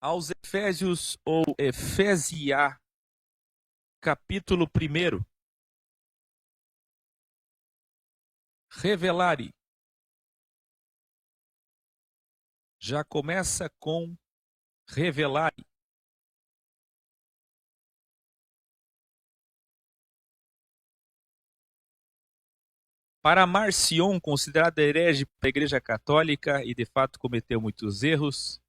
Aos Efésios ou Efésia, capítulo 1. Revelare. Já começa com revelare. Para Marcion, considerado herege pela Igreja Católica e de fato cometeu muitos erros,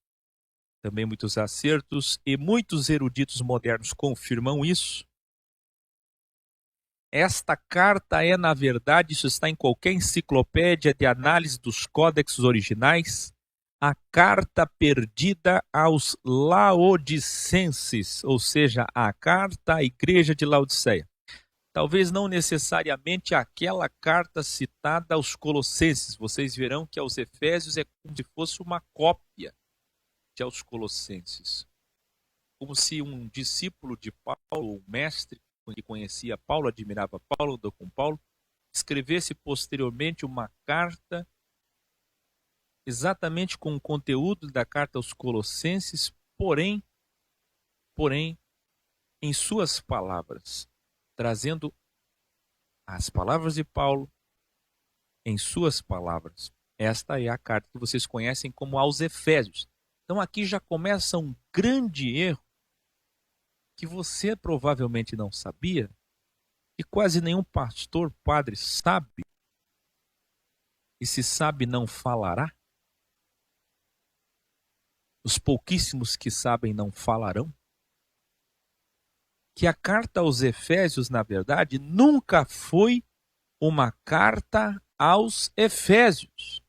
também muitos acertos, e muitos eruditos modernos confirmam isso. Esta carta é, na verdade, isso está em qualquer enciclopédia de análise dos códexes originais, a carta perdida aos laodicenses, ou seja, a carta à igreja de Laodiceia. Talvez não necessariamente aquela carta citada aos Colossenses. Vocês verão que aos Efésios é como se fosse uma cópia de aos Colossenses. Como se um discípulo de Paulo, um mestre que conhecia Paulo, admirava Paulo, andou com Paulo, escrevesse posteriormente uma carta exatamente com o conteúdo da carta aos Colossenses, porém, em suas palavras, trazendo as palavras de Paulo em suas palavras. Esta é a carta que vocês conhecem como aos Efésios. Então aqui já começa um grande erro que você provavelmente não sabia, e quase nenhum pastor, padre sabe, e se sabe não falará. Os pouquíssimos que sabem não falarão. Que a carta aos Efésios, na verdade, nunca foi uma carta aos Efésios.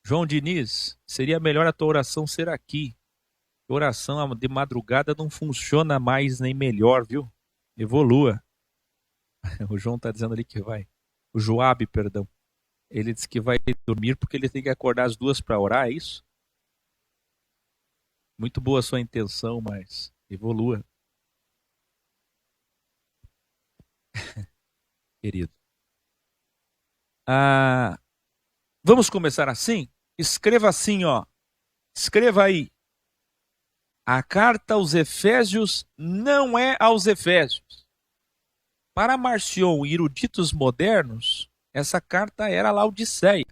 João Diniz, seria melhor a tua oração ser aqui. Oração de madrugada não funciona mais nem melhor, viu? Evolua. O João está dizendo ali que vai. O Joabe, perdão. Ele disse que vai dormir porque ele tem que acordar às 2 para orar, é isso? Muito boa a sua intenção, mas evolua. Querido. Vamos começar assim? Escreva assim, ó. Escreva aí. A carta aos Efésios não é aos Efésios. Para Marcion e eruditos modernos, essa carta era a Laodiceia.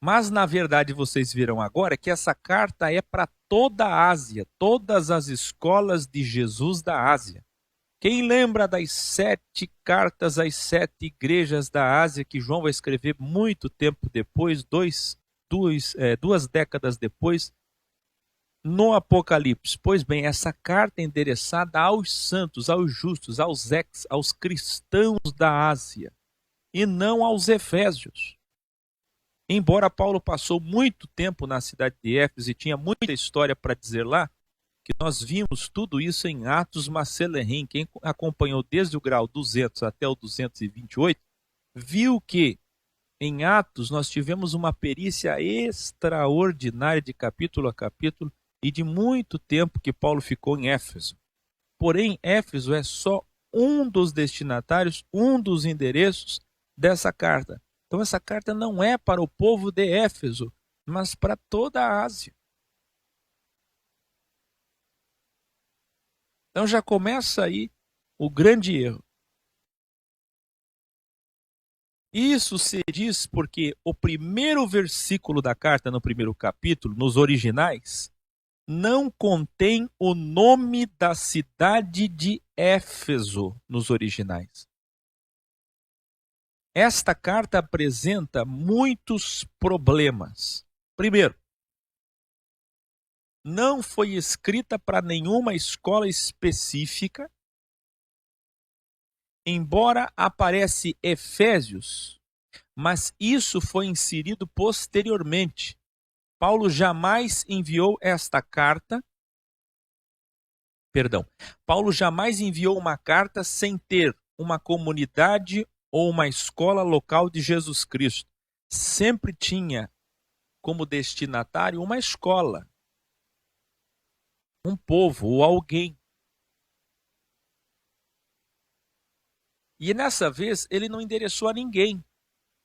Mas, na verdade, vocês viram agora que essa carta é para toda a Ásia, todas as escolas de Jesus da Ásia. Quem lembra das 7 cartas às 7 igrejas da Ásia que João vai escrever muito tempo depois, duas décadas depois, no Apocalipse? Pois bem, essa carta é endereçada aos santos, aos justos, aos cristãos da Ásia, e não aos Efésios. Embora Paulo passou muito tempo na cidade de Éfeso e tinha muita história para dizer lá, que nós vimos tudo isso em Atos Macelerrim. Quem acompanhou desde o grau 200 até o 228, viu que em Atos nós tivemos uma perícia extraordinária de capítulo a capítulo e de muito tempo que Paulo ficou em Éfeso. Porém, Éfeso é só um dos destinatários, um dos endereços dessa carta. Então essa carta não é para o povo de Éfeso, mas para toda a Ásia. Então já começa aí o grande erro. Isso se diz porque o primeiro versículo da carta, no primeiro capítulo, nos originais, não contém o nome da cidade de Éfeso nos originais. Esta carta apresenta muitos problemas. Primeiro, não foi escrita para nenhuma escola específica, embora aparece Efésios, mas isso foi inserido posteriormente. Paulo jamais enviou esta carta, Paulo jamais enviou uma carta sem ter uma comunidade ou uma escola local de Jesus Cristo. Sempre tinha como destinatário uma escola, um povo ou alguém. E nessa vez ele não endereçou a ninguém.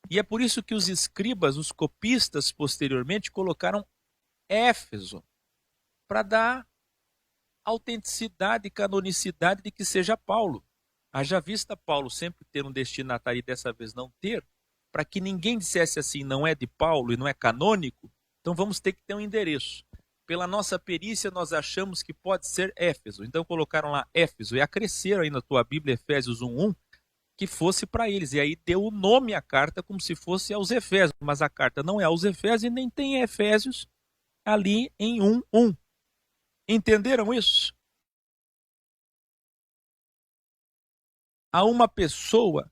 E é por isso que os escribas, os copistas, posteriormente colocaram Éfeso, para dar autenticidade e canonicidade de que seja Paulo. Haja vista Paulo sempre ter um destinatário e dessa vez não ter, para que ninguém dissesse assim, não é de Paulo e não é canônico, então vamos ter que ter um endereço. Pela nossa perícia, nós achamos que pode ser Éfeso. Então colocaram lá Éfeso e acresceram aí na tua Bíblia, Efésios 1:1, que fosse para eles. E aí deu o nome à carta como se fosse aos Efésios. Mas a carta não é aos Efésios e nem tem Efésios ali em 1:1. Entenderam isso? A uma pessoa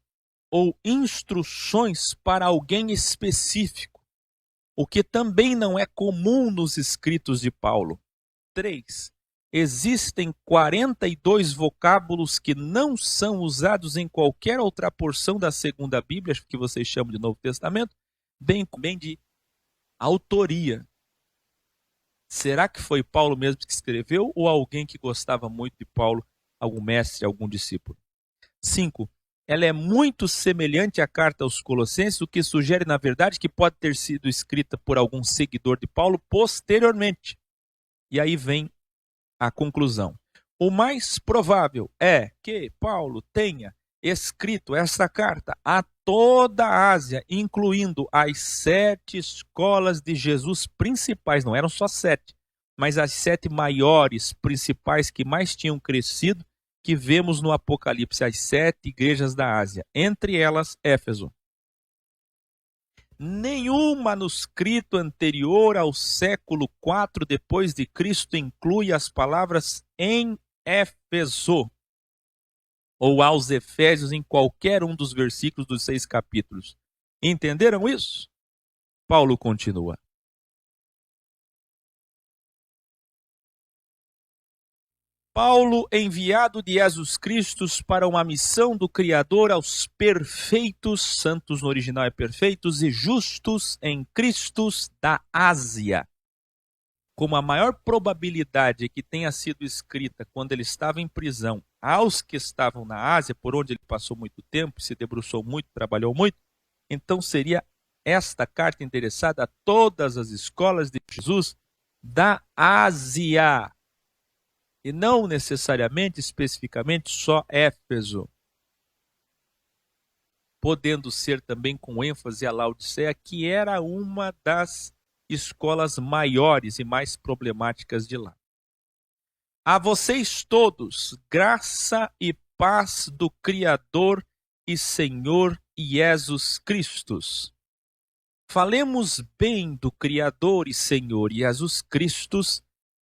ou instruções para alguém específico, o que também não é comum nos escritos de Paulo. 3. Existem 42 vocábulos que não são usados em qualquer outra porção da segunda Bíblia, que vocês chamam de Novo Testamento, bem de autoria. Será que foi Paulo mesmo que escreveu ou alguém que gostava muito de Paulo, algum mestre, algum discípulo? 5. Ela é muito semelhante à carta aos Colossenses, o que sugere, na verdade, que pode ter sido escrita por algum seguidor de Paulo posteriormente. E aí vem a conclusão. O mais provável é que Paulo tenha escrito esta carta a toda a Ásia, incluindo as 7 escolas de Jesus principais. Não eram só 7, mas as 7 maiores, principais, que mais tinham crescido, que vemos no Apocalipse, as 7 igrejas da Ásia, entre elas Éfeso. Nenhum manuscrito anterior ao século IV depois de Cristo inclui as palavras em Éfeso ou aos Efésios em qualquer um dos versículos dos 6 capítulos. Entenderam isso? Paulo continua. Paulo, enviado de Jesus Cristo para uma missão do Criador aos perfeitos, santos no original é perfeitos, e justos em Cristo da Ásia. Como a maior probabilidade é que tenha sido escrita quando ele estava em prisão aos que estavam na Ásia, por onde ele passou muito tempo, se debruçou muito, trabalhou muito, então seria esta carta endereçada a todas as escolas de Jesus da Ásia. E não necessariamente, especificamente, só Éfeso. Podendo ser também com ênfase a Laodiceia, que era uma das escolas maiores e mais problemáticas de lá. A vocês todos, graça e paz do Criador e Senhor Jesus Cristo. Falemos bem do Criador e Senhor Jesus Cristo,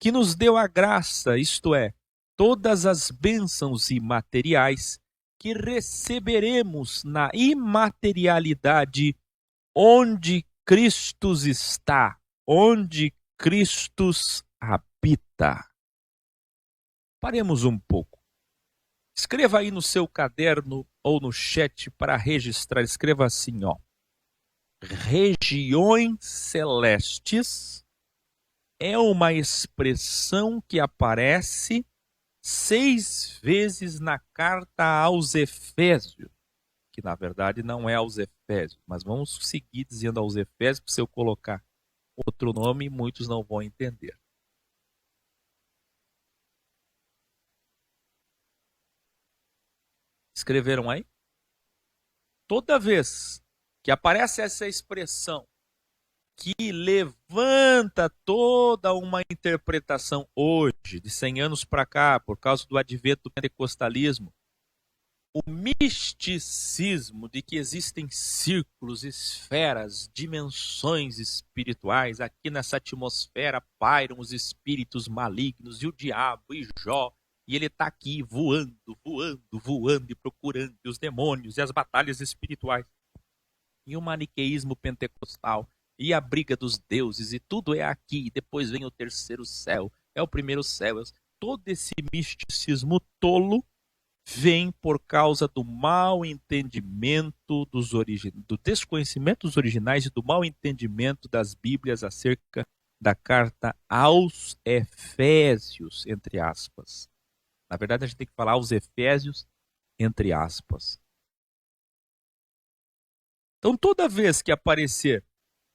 que nos deu a graça, isto é, todas as bênçãos imateriais que receberemos na imaterialidade onde Cristo está, onde Cristo habita. Paremos um pouco. Escreva aí no seu caderno ou no chat para registrar. Escreva assim, ó. Regiões celestes é uma expressão que aparece 6 vezes na carta aos Efésios, que na verdade não é aos Efésios, mas vamos seguir dizendo aos Efésios, porque se eu colocar outro nome, muitos não vão entender. Escreveram aí? Toda vez que aparece essa expressão que levanta toda uma interpretação hoje, de 100 anos para cá, por causa do advento do pentecostalismo, o misticismo de que existem círculos, esferas, dimensões espirituais, aqui nessa atmosfera pairam os espíritos malignos e o diabo e Jó, e ele está aqui voando, voando, voando e procurando os demônios e as batalhas espirituais. E o maniqueísmo pentecostal, e a briga dos deuses, e tudo é aqui, e depois vem o terceiro céu, é o primeiro céu. Todo esse misticismo tolo vem por causa do mau entendimento do desconhecimento dos originais e do mau entendimento das Bíblias acerca da carta aos Efésios, entre aspas. Na verdade, a gente tem que falar aos Efésios, entre aspas. Então, toda vez que aparecer,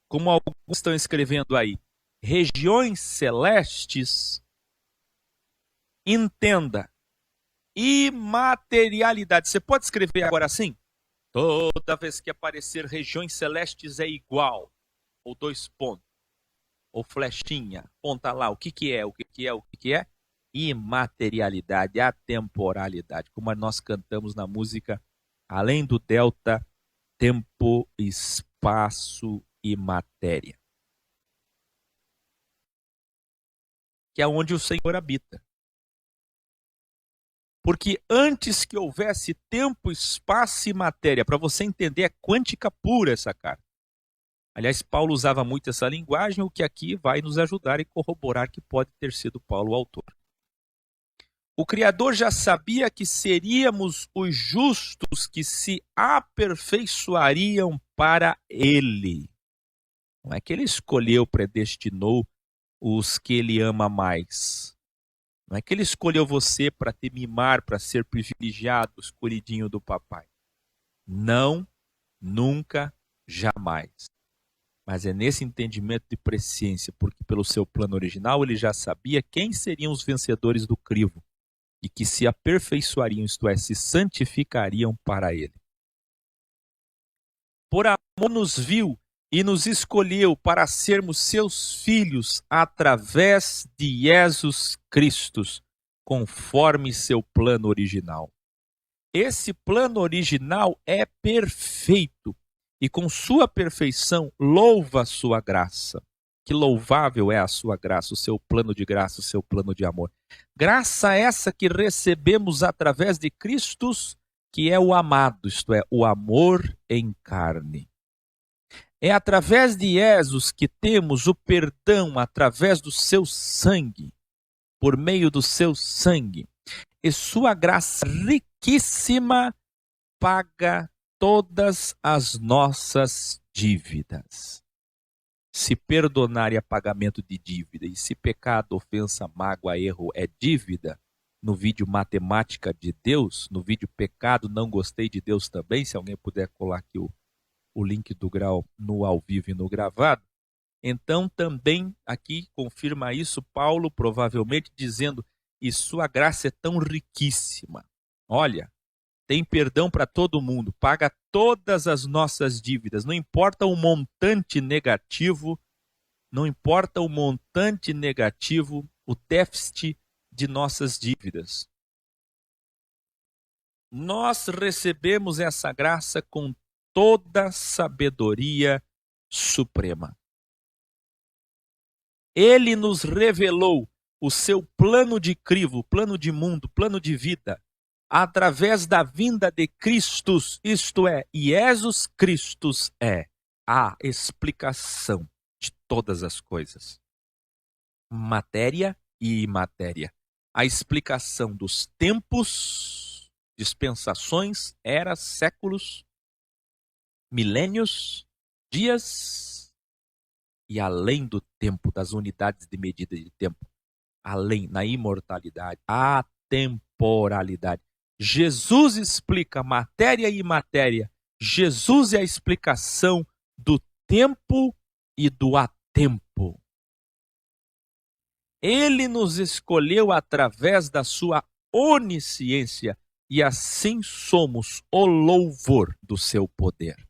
como alguns estão escrevendo aí, regiões celestes, entenda, imaterialidade. Você pode escrever agora assim? Toda vez que aparecer regiões celestes é igual, ou 2 pontos, ou flechinha, aponta lá, o que é, o que é, o que é? Imaterialidade, atemporalidade, como nós cantamos na música, além do delta, tempo, espaço e matéria. Que é onde o Senhor habita. Porque antes que houvesse tempo, espaço e matéria, para você entender, é quântica pura essa carta. Aliás, Paulo usava muito essa linguagem, o que aqui vai nos ajudar e corroborar que pode ter sido Paulo o autor. O Criador já sabia que seríamos os justos que se aperfeiçoariam para Ele. Não é que Ele escolheu, predestinou os que Ele ama mais. Não é que Ele escolheu você para te mimar, para ser privilegiado, escolhidinho do papai. Não, nunca, jamais. Mas é nesse entendimento de presciência, porque pelo seu plano original Ele já sabia quem seriam os vencedores do crivo e que se aperfeiçoariam, isto é, se santificariam para Ele. Por amor nos viu e nos escolheu para sermos seus filhos através de Jesus Cristo, conforme seu plano original. Esse plano original é perfeito e com sua perfeição louva a sua graça. Que louvável é a sua graça, o seu plano de graça, o seu plano de amor. Graça essa que recebemos através de Cristo, que é o amado, isto é, o amor em carne. É através de Jesus que temos o perdão através do seu sangue, por meio do seu sangue. E sua graça riquíssima paga todas as nossas dívidas. Se perdonar é pagamento de dívida, e se pecado, ofensa, mágoa, erro é dívida, no vídeo Matemática de Deus, no vídeo Pecado, Não Gostei de Deus também, se alguém puder colar aqui o link do grau no ao vivo e no gravado, então também aqui confirma isso Paulo, provavelmente dizendo, e sua graça é tão riquíssima. Olha, tem perdão para todo mundo, paga todas as nossas dívidas, não importa o montante negativo, o déficit de nossas dívidas. Nós recebemos essa graça com toda sabedoria suprema. Ele nos revelou o seu plano de crivo, plano de mundo, plano de vida, através da vinda de Cristo, isto é, Jesus Cristo é a explicação de todas as coisas. Matéria e imatéria. A explicação dos tempos, dispensações, eras, séculos, milênios, dias e além do tempo, das unidades de medida de tempo, além, na imortalidade, a temporalidade. Jesus explica matéria e imatéria. Jesus é a explicação do tempo e do atempo. Ele nos escolheu através da sua onisciência e assim somos o louvor do seu poder.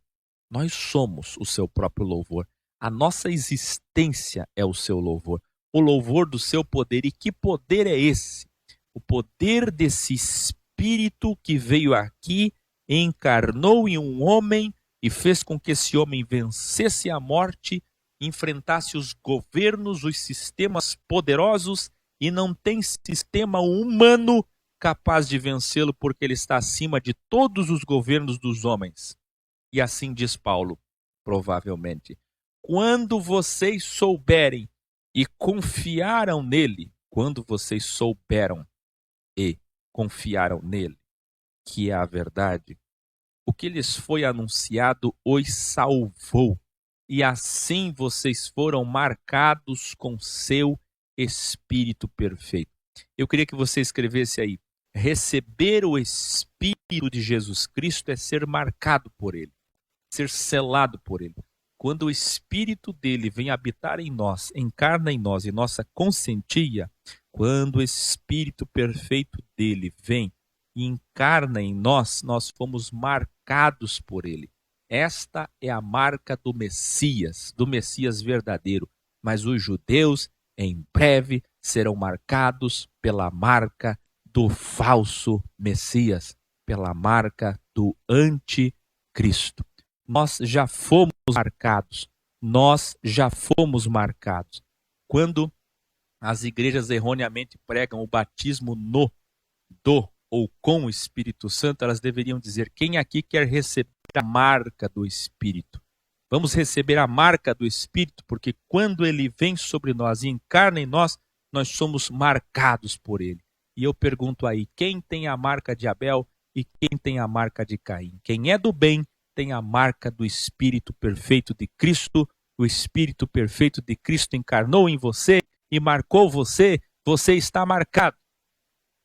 Nós somos o seu próprio louvor. A nossa existência é o seu louvor. O louvor do seu poder. E que poder é esse? O poder desse Espírito que veio aqui, encarnou em um homem e fez com que esse homem vencesse a morte, enfrentasse os governos, os sistemas poderosos, e não tem sistema humano capaz de vencê-lo, porque ele está acima de todos os governos dos homens. E assim diz Paulo, provavelmente, quando vocês souberem e confiaram nele, quando vocês souberam e confiaram nele, que é a verdade, o que lhes foi anunciado os salvou, e assim vocês foram marcados com seu Espírito perfeito. Eu queria que você escrevesse aí, receber o Espírito de Jesus Cristo é ser marcado por ele. ser selado por ele. Quando o Espírito dele vem habitar em nós, encarna em nós, em nossa consciência, quando o Espírito perfeito dele vem e encarna em nós, nós fomos marcados por ele. Esta é a marca do Messias verdadeiro. Mas os judeus, em breve, serão marcados pela marca do falso Messias, pela marca do anticristo. Nós já fomos marcados. Quando as igrejas erroneamente pregam o batismo no, do ou com o Espírito Santo, elas deveriam dizer: quem aqui quer receber a marca do Espírito? Vamos receber a marca do Espírito, porque quando ele vem sobre nós e encarna em nós, nós somos marcados por ele. E eu pergunto aí, quem tem a marca de Abel e quem tem a marca de Caim? Quem é do bem tem a marca do Espírito perfeito de Cristo. O Espírito perfeito de Cristo encarnou em você e marcou você. Você está marcado.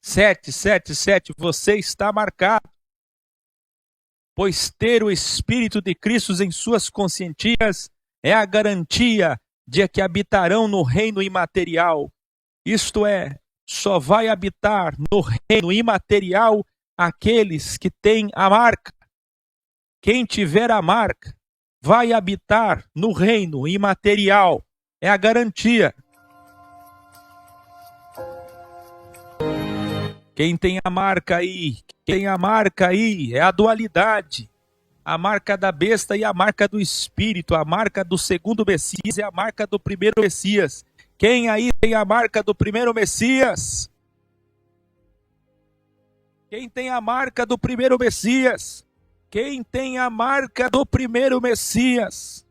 777, você está marcado. Pois ter o Espírito de Cristo em suas consciências é a garantia de que habitarão no reino imaterial. Isto é, só vai habitar no reino imaterial aqueles que têm a marca. Quem tiver a marca vai habitar no reino imaterial. É a garantia. Quem tem a marca aí? É a dualidade. A marca da besta e a marca do Espírito. A marca do segundo Messias e a marca do primeiro Messias. Quem aí tem a marca do primeiro Messias? Quem tem a marca do primeiro Messias? Quem tem a marca do primeiro Messias?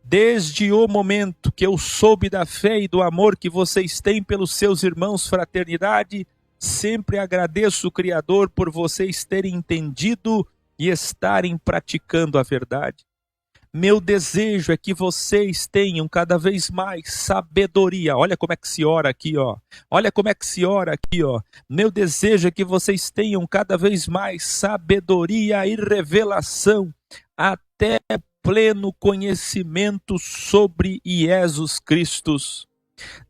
Desde o momento que eu soube da fé e do amor que vocês têm pelos seus irmãos, fraternidade, sempre agradeço o Criador por vocês terem entendido e estarem praticando a verdade. Meu desejo é que vocês tenham cada vez mais sabedoria. Olha como é que se ora aqui, ó. Olha como é que se ora aqui, ó. Meu desejo é que vocês tenham cada vez mais sabedoria e revelação até pleno conhecimento sobre Jesus Cristo.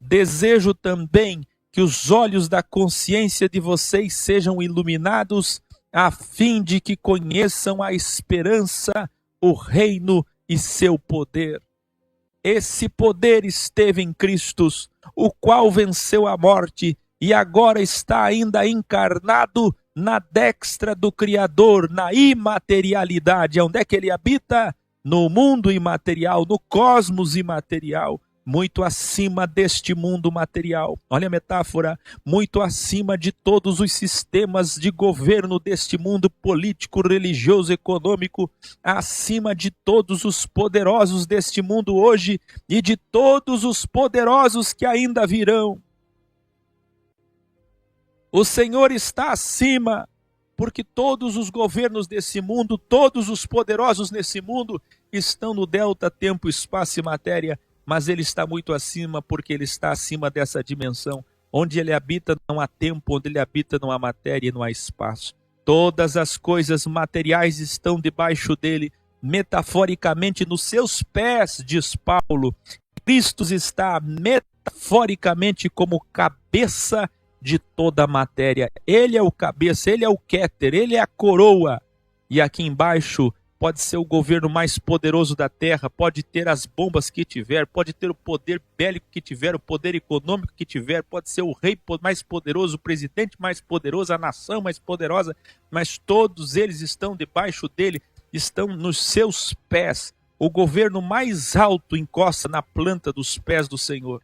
Desejo também que os olhos da consciência de vocês sejam iluminados, a fim de que conheçam a esperança, o reino e seu poder. Esse poder esteve em Cristo, o qual venceu a morte e agora está ainda encarnado na destra do Criador, na imaterialidade. Onde é que ele habita? No mundo imaterial, no cosmos imaterial. Muito acima deste mundo material. Olha a metáfora, muito acima de todos os sistemas de governo deste mundo político, religioso, econômico, acima de todos os poderosos deste mundo hoje e de todos os poderosos que ainda virão. O Senhor está acima, porque todos os governos desse mundo, todos os poderosos nesse mundo estão no delta, tempo, espaço e matéria. Mas ele está muito acima, porque ele está acima dessa dimensão. Onde ele habita não há tempo, onde ele habita não há matéria e não há espaço. Todas as coisas materiais estão debaixo dele, metaforicamente nos seus pés, diz Paulo. Cristo está metaforicamente como cabeça de toda a matéria. Ele é o cabeça, ele é o kéter, ele é a coroa. E aqui embaixo pode ser o governo mais poderoso da terra, pode ter as bombas que tiver, pode ter o poder bélico que tiver, o poder econômico que tiver, pode ser o rei mais poderoso, o presidente mais poderoso, a nação mais poderosa, mas todos eles estão debaixo dele, estão nos seus pés. O governo mais alto encosta na planta dos pés do Senhor.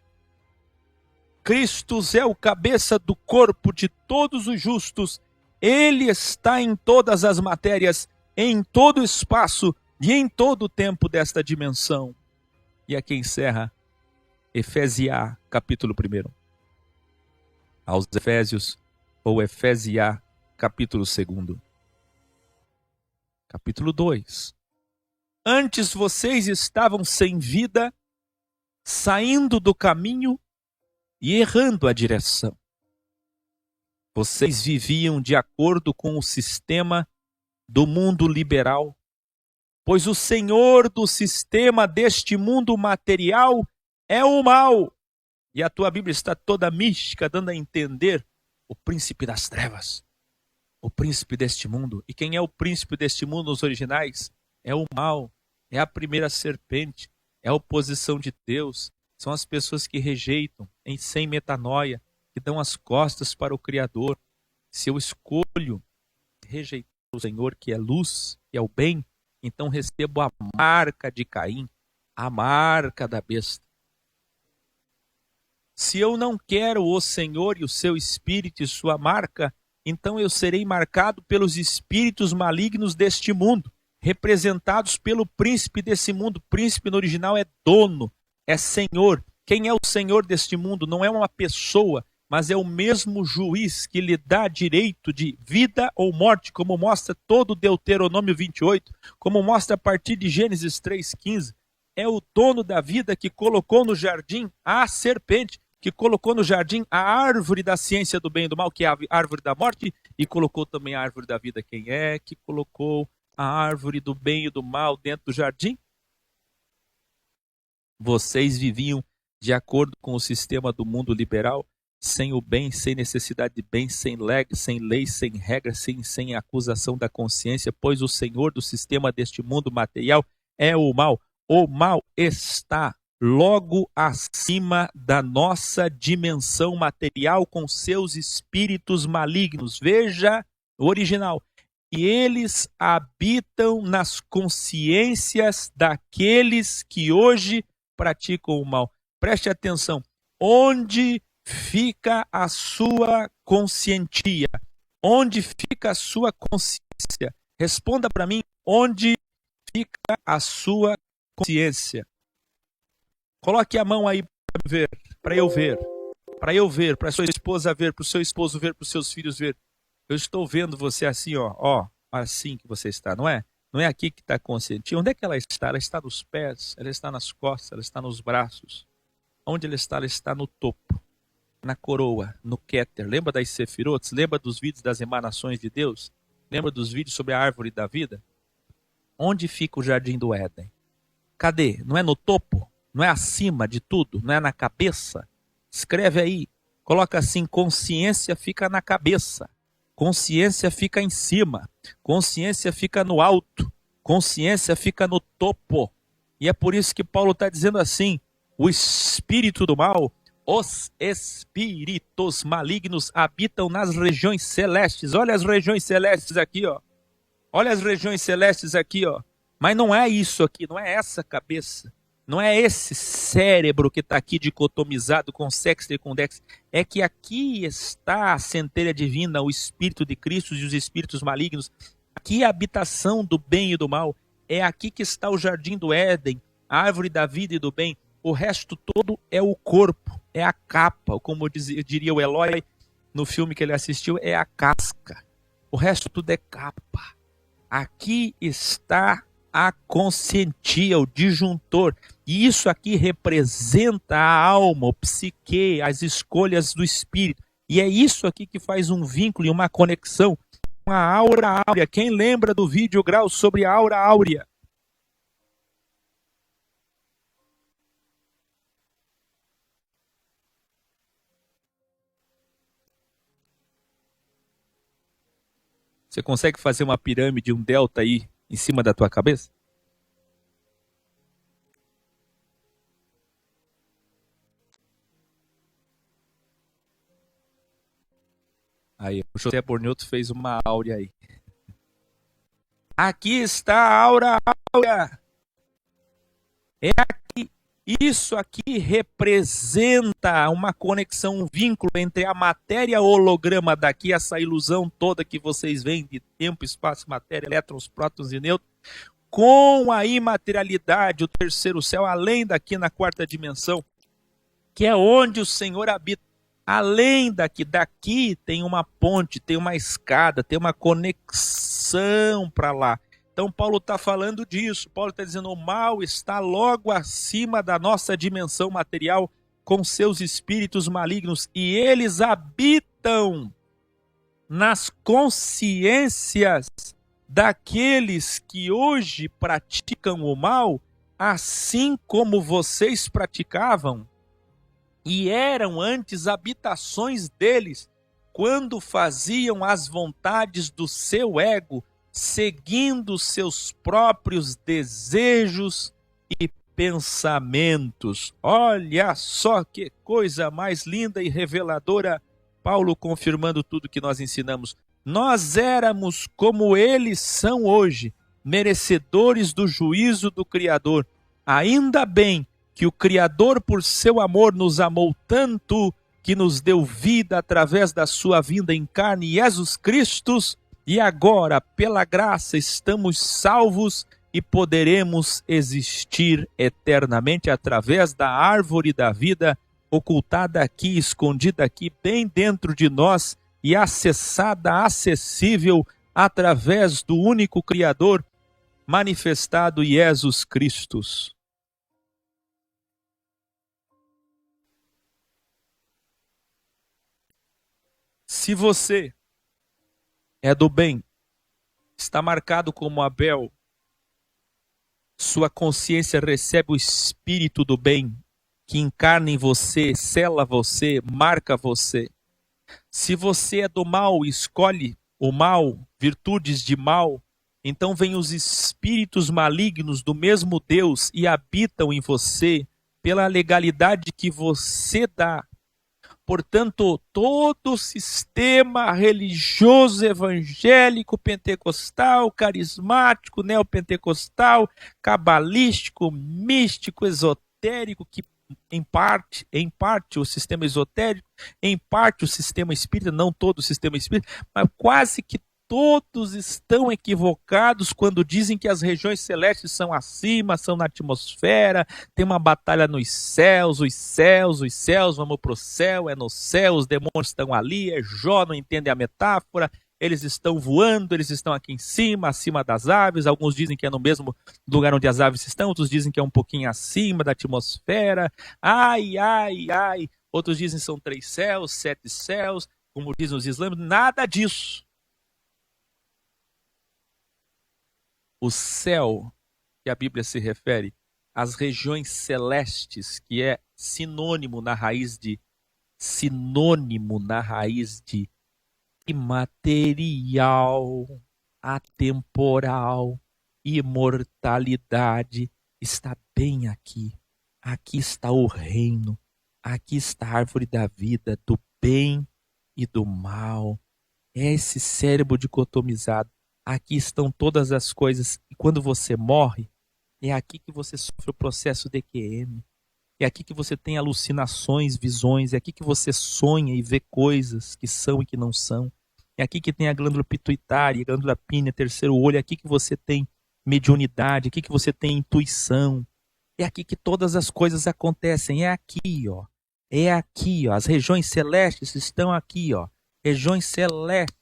Cristo é o cabeça do corpo de todos os justos. Ele está em todas as matérias, em todo o espaço e em todo o tempo desta dimensão. E aqui encerra Efésias, capítulo 1. Aos Efésios, ou Efésias, capítulo 2. Capítulo 2. Antes vocês estavam sem vida, saindo do caminho e errando a direção. Vocês viviam de acordo com o sistema do mundo liberal, pois o senhor do sistema deste mundo material é o mal. E a tua Bíblia está toda mística, dando a entender o príncipe das trevas, o príncipe deste mundo. E quem é o príncipe deste mundo nos originais? É o mal, é a primeira serpente, é a oposição de Deus. São as pessoas que rejeitam, sem metanoia, que dão as costas para o Criador. Se eu escolho rejeitar o Senhor, que é luz, que é o bem, então recebo a marca de Caim, a marca da besta. Se eu não quero o Senhor e o seu Espírito e sua marca, então eu serei marcado pelos espíritos malignos deste mundo, representados pelo príncipe desse mundo. Príncipe no original é dono, é senhor. Quem é o senhor deste mundo? Não é uma pessoa, mas é o mesmo juiz que lhe dá direito de vida ou morte, como mostra todo Deuteronômio 28, como mostra a partir de Gênesis 3,15. É o dono da vida que colocou no jardim a serpente, que colocou no jardim a árvore da ciência do bem e do mal, que é a árvore da morte, e colocou também a árvore da vida. Quem é que colocou a árvore do bem e do mal dentro do jardim? Vocês viviam de acordo com o sistema do mundo liberal, sem o bem, sem necessidade de bem, sem lei, sem regra, sem acusação da consciência, pois o senhor do sistema deste mundo material é o mal. O mal está logo acima da nossa dimensão material com seus espíritos malignos. Veja o original. E eles habitam nas consciências daqueles que hoje praticam o mal. Preste atenção. Onde fica a sua conscientia? Onde fica a sua consciência? Responda para mim, onde fica a sua consciência? Coloque a mão aí para eu ver, para sua esposa ver, para o seu esposo ver, para os seus filhos ver. Eu estou vendo você assim, ó, assim que você está, não é? Não é aqui que está a consciência. Onde é que ela está? Ela está nos pés, ela está nas costas, ela está nos braços. Onde ela está? Ela está no topo, na coroa, no Kéter. Lembra das Sefirotes? Lembra dos vídeos das emanações de Deus? Lembra dos vídeos sobre a árvore da vida? Onde fica o jardim do Éden? Cadê? Não é no topo? Não é acima de tudo? Não é na cabeça? Escreve aí. Coloca assim, consciência fica na cabeça. Consciência fica em cima. Consciência fica no alto. Consciência fica no topo. E é por isso que Paulo está dizendo assim, o espírito do mal, os espíritos malignos habitam nas regiões celestes. Olha as regiões celestes aqui, ó. Olha as regiões celestes aqui, ó. Mas não é isso aqui, não é essa cabeça. Não é esse cérebro que está aqui dicotomizado com sexta e com dex. É que aqui está a centelha divina, o Espírito de Cristo e os espíritos malignos. Aqui a habitação do bem e do mal. É aqui que está o jardim do Éden, a árvore da vida e do bem. O resto todo é o corpo, é a capa. Como diria o Eloy no filme que ele assistiu, é a casca. O resto tudo é capa. Aqui está a conscientia, o disjuntor. E isso aqui representa a alma, o psique, as escolhas do espírito. E é isso aqui que faz um vínculo e uma conexão com a aura áurea. Quem lembra do vídeo grau sobre a aura áurea? Você consegue fazer uma pirâmide, um delta aí em cima da tua cabeça? Aí, o José Borneuto fez uma áurea aí. Aqui está a aura áurea. É aqui. Isso aqui representa uma conexão, um vínculo entre a matéria holograma daqui, essa ilusão toda que vocês veem de tempo, espaço, matéria, elétrons, prótons e nêutrons, com a imaterialidade, o terceiro céu, além daqui na quarta dimensão, que é onde o Senhor habita. Além daqui tem uma ponte, tem uma escada, tem uma conexão para lá. Então Paulo está falando disso. Paulo está dizendo o mal está logo acima da nossa dimensão material com seus espíritos malignos e eles habitam nas consciências daqueles que hoje praticam o mal, assim como vocês praticavam, e eram antes habitações deles, quando faziam as vontades do seu ego, seguindo seus próprios desejos e pensamentos. Olha só que coisa mais linda e reveladora, Paulo confirmando tudo que nós ensinamos. Nós éramos como eles são hoje, merecedores do juízo do Criador. Ainda bem que o Criador, por seu amor, nos amou tanto que nos deu vida através da sua vinda em carne, Jesus Cristo, e agora, pela graça, estamos salvos e poderemos existir eternamente através da árvore da vida, ocultada aqui, escondida aqui, bem dentro de nós e acessada, acessível através do único Criador manifestado, Jesus Cristo. Se você é do bem, está marcado como Abel, sua consciência recebe o espírito do bem, que encarna em você, sela você, marca você. Se você é do mal, escolhe o mal, virtudes de mal, então vêm os espíritos malignos do mesmo Deus e habitam em você pela legalidade que você dá. Portanto, todo o sistema religioso, evangélico, pentecostal, carismático, neopentecostal, cabalístico, místico, esotérico, que em parte o sistema esotérico, em parte o sistema espírita, não todo o sistema espírita, mas quase que todos estão equivocados quando dizem que as regiões celestes são acima, são na atmosfera, tem uma batalha nos céus, os céus, vamos para o céu, é no céu, os demônios estão ali, é Jó, não entende a metáfora, eles estão voando, eles estão aqui em cima, acima das aves, alguns dizem que é no mesmo lugar onde as aves estão, outros dizem que é um pouquinho acima da atmosfera, ai, outros dizem que são 3 céus, 7 céus, como dizem os islâmicos, nada disso. O céu, que a Bíblia se refere, às regiões celestes, que é sinônimo na raiz de imaterial, atemporal, imortalidade, está bem aqui. Aqui está o reino, aqui está a árvore da vida, do bem e do mal. É esse cérebro dicotomizado. Aqui estão todas as coisas. E quando você morre, é aqui que você sofre o processo DQM. É aqui que você tem alucinações, visões. É aqui que você sonha e vê coisas que são e que não são. É aqui que tem a glândula pituitária, a glândula pínea, terceiro olho. É aqui que você tem mediunidade. É aqui que você tem intuição. É aqui que todas as coisas acontecem. É aqui, ó. É aqui, ó. As regiões celestes estão aqui, ó. Regiões celestes.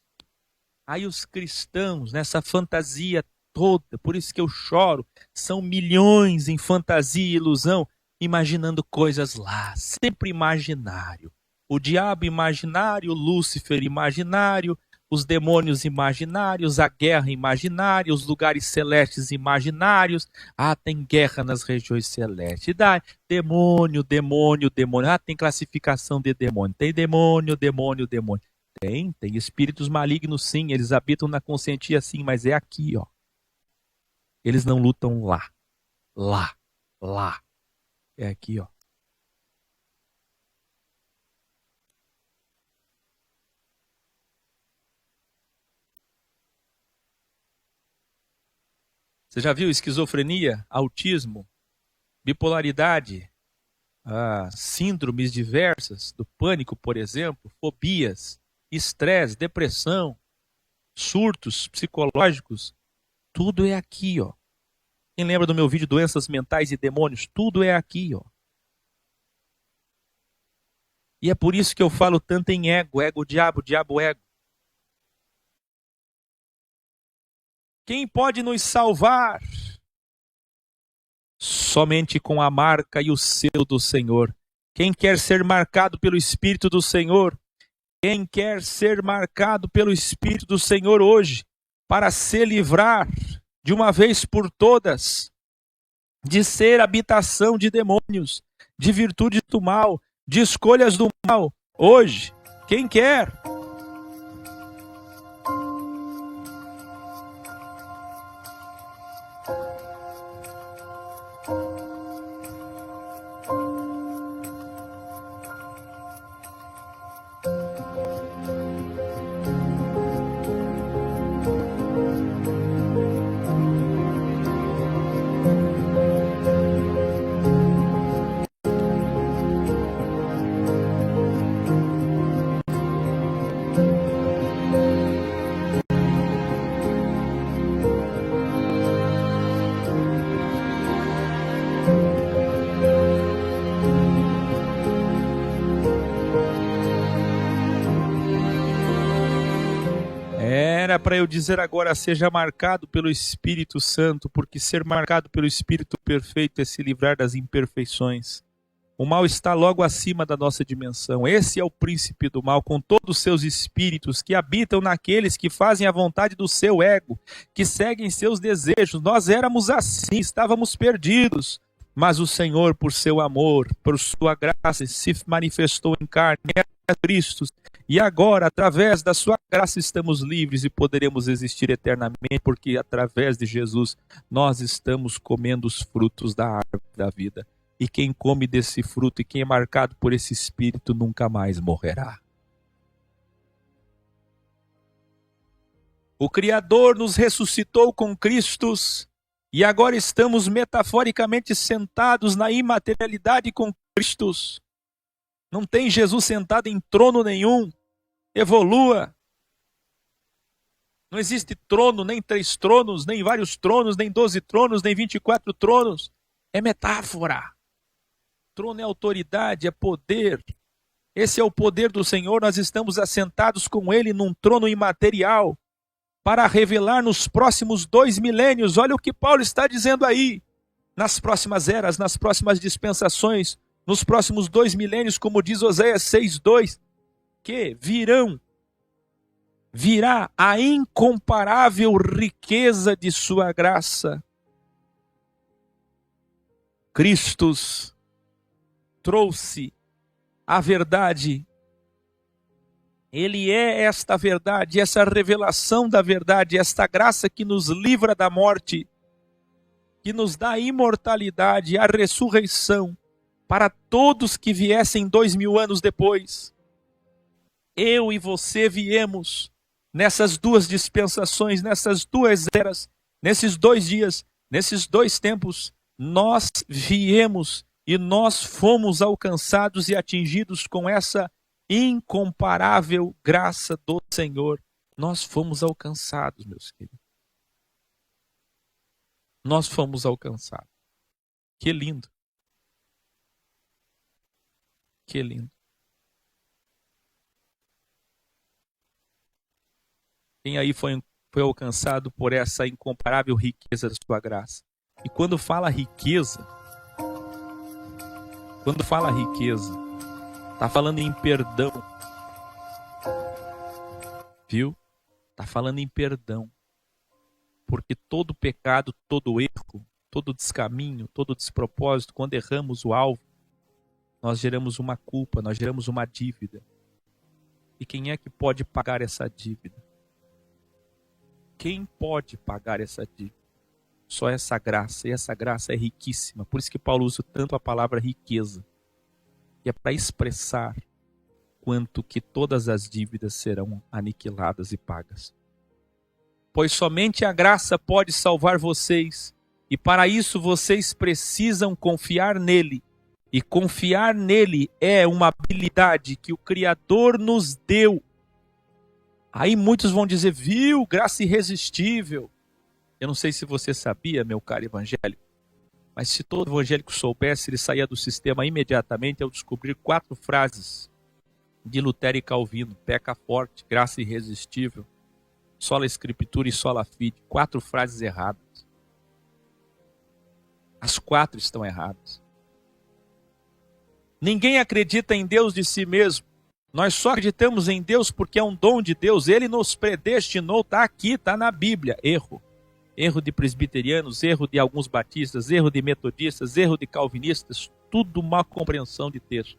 Aí os cristãos, nessa fantasia toda, por isso que eu choro, são milhões em fantasia e ilusão, imaginando coisas lá, sempre imaginário. O diabo imaginário, Lúcifer imaginário, os demônios imaginários, a guerra imaginária, os lugares celestes imaginários. Ah, tem guerra nas regiões celestes. Demônio. Ah, tem classificação de demônio. Tem demônio. Tem espíritos malignos sim, eles habitam na consciência sim, mas é aqui, ó. Eles não lutam lá. É aqui, ó. Você já viu esquizofrenia, autismo, bipolaridade, síndromes diversas do pânico, por exemplo, fobias, estresse, depressão, surtos psicológicos, tudo é aqui, ó. Quem lembra do meu vídeo Doenças Mentais e Demônios? Tudo é aqui, ó. E é por isso que eu falo tanto em ego, diabo, ego. Quem pode nos salvar? Somente com a marca e o selo do Senhor. Quem quer ser marcado pelo Espírito do Senhor? Quem quer ser marcado pelo Espírito do Senhor hoje? para se livrar de uma vez por todas de ser habitação de demônios, de virtudes do mal, de escolhas do mal. Hoje, quem quer? Era para eu dizer agora, seja marcado pelo Espírito Santo, porque ser marcado pelo Espírito perfeito é se livrar das imperfeições. O mal está logo acima da nossa dimensão. Esse é o príncipe do mal, com todos os seus espíritos que habitam naqueles que fazem a vontade do seu ego, que seguem seus desejos. Nós éramos assim, estávamos perdidos. Mas o Senhor, por seu amor, por sua graça, se manifestou em carne, é Cristo. E agora, através da sua graça, estamos livres e poderemos existir eternamente, porque através de Jesus nós estamos comendo os frutos da árvore da vida. E quem come desse fruto e quem é marcado por esse Espírito nunca mais morrerá. O Criador nos ressuscitou com Cristo e agora estamos metaforicamente sentados na imaterialidade com Cristo. Não tem Jesus sentado em trono nenhum. Evolua. Não existe trono, nem 3 tronos, nem vários tronos, nem 12 tronos, nem 24 tronos. É metáfora. Trono é autoridade, é poder. Esse é o poder do Senhor. Nós estamos assentados com Ele num trono imaterial para revelar nos próximos 2 milênios. Olha o que Paulo está dizendo aí. Nas próximas eras, nas próximas dispensações, nos próximos 2 milênios, como diz Oséias 6:2, que virá a incomparável riqueza de sua graça. Cristo trouxe a verdade. Ele é esta verdade, essa revelação da verdade, esta graça que nos livra da morte, que nos dá a imortalidade, a ressurreição para todos que viessem 2000 anos depois. Eu e você viemos nessas 2 dispensações, nessas 2 eras, nesses 2 dias, nesses 2 tempos, nós viemos e nós fomos alcançados e atingidos com essa incomparável graça do Senhor. Nós fomos alcançados, meus queridos. Nós fomos alcançados. Que lindo. Que lindo. Quem aí foi alcançado por essa incomparável riqueza da sua graça? E quando fala riqueza, está falando em perdão. Viu? Está falando em perdão. Porque todo pecado, todo erro, todo descaminho, todo despropósito, quando erramos o alvo, nós geramos uma culpa, nós geramos uma dívida. E quem é que pode pagar essa dívida? Quem pode pagar essa dívida? Só essa graça, e essa graça é riquíssima. Por isso que Paulo usa tanto a palavra riqueza. E é para expressar quanto que todas as dívidas serão aniquiladas e pagas. Pois somente a graça pode salvar vocês, e para isso vocês precisam confiar nele. E confiar nele é uma habilidade que o Criador nos deu. Aí muitos vão dizer, viu, graça irresistível. Eu não sei se você sabia, meu caro evangélico, mas se todo evangélico soubesse, ele saía do sistema imediatamente ao descobrir 4 frases de Lutero e Calvino. Peca forte, graça irresistível, sola escritura e sola fide. 4 frases erradas. As 4 estão erradas. Ninguém acredita em Deus de si mesmo. Nós só acreditamos em Deus porque é um dom de Deus. Ele nos predestinou, está aqui, está na Bíblia. Erro. Erro de presbiterianos, erro de alguns batistas, erro de metodistas, erro de calvinistas. Tudo má compreensão de texto.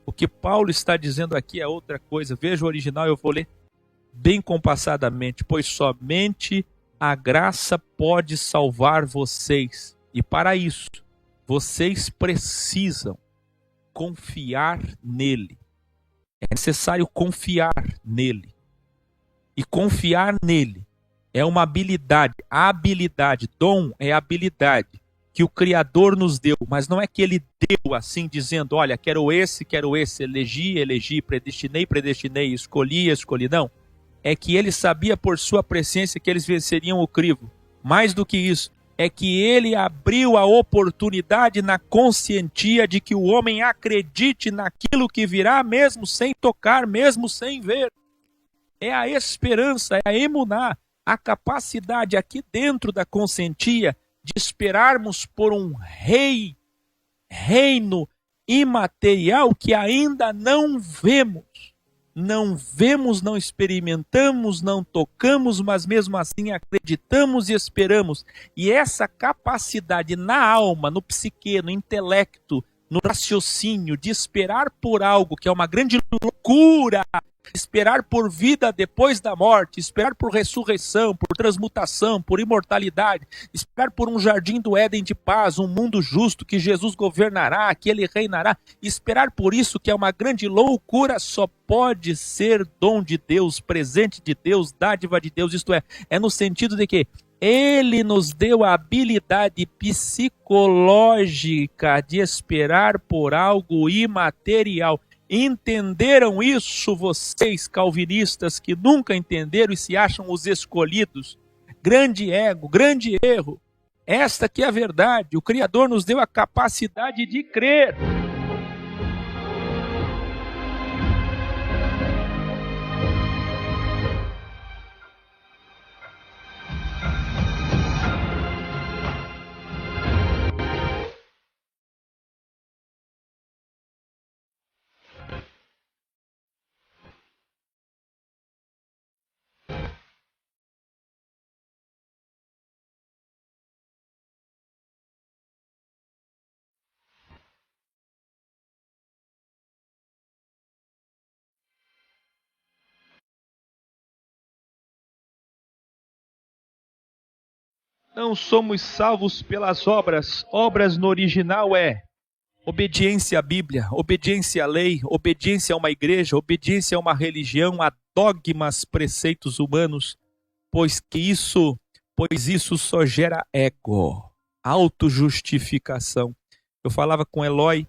O que Paulo está dizendo aqui é outra coisa. Veja o original, eu vou ler bem compassadamente. Pois somente a graça pode salvar vocês. E para isso, vocês precisam confiar nele. É necessário confiar nele. E confiar nele é uma habilidade. A habilidade, dom é habilidade que o Criador nos deu. Mas não é que ele deu assim, dizendo, olha, quero esse, elegi, predestinei, escolhi. Não. É que ele sabia por sua presciência que eles venceriam o crivo. Mais do que isso, é que ele abriu a oportunidade na conscientia de que o homem acredite naquilo que virá, mesmo sem tocar, mesmo sem ver. É a esperança, é a emuná, a capacidade aqui dentro da conscientia de esperarmos por um reino imaterial que ainda não vemos. Não vemos, não experimentamos, não tocamos, mas mesmo assim acreditamos e esperamos. E essa capacidade na alma, no psique, no intelecto, no raciocínio, de esperar por algo que é uma grande loucura, esperar por vida depois da morte, esperar por ressurreição, por transmutação, por imortalidade, esperar por um jardim do Éden de paz, um mundo justo que Jesus governará, que ele reinará, esperar por isso que é uma grande loucura, só pode ser dom de Deus, presente de Deus, dádiva de Deus, isto é no sentido de que ele nos deu a habilidade psicológica de esperar por algo imaterial. Entenderam isso vocês, calvinistas, que nunca entenderam e se acham os escolhidos? Grande ego, grande erro. Esta que é a verdade. O Criador nos deu a capacidade de crer. Não somos salvos pelas obras. Obras no original é obediência à Bíblia, obediência à lei, obediência a uma igreja, obediência a uma religião, a dogmas, preceitos humanos, pois isso só gera ego, autojustificação. Eu falava com Eloy,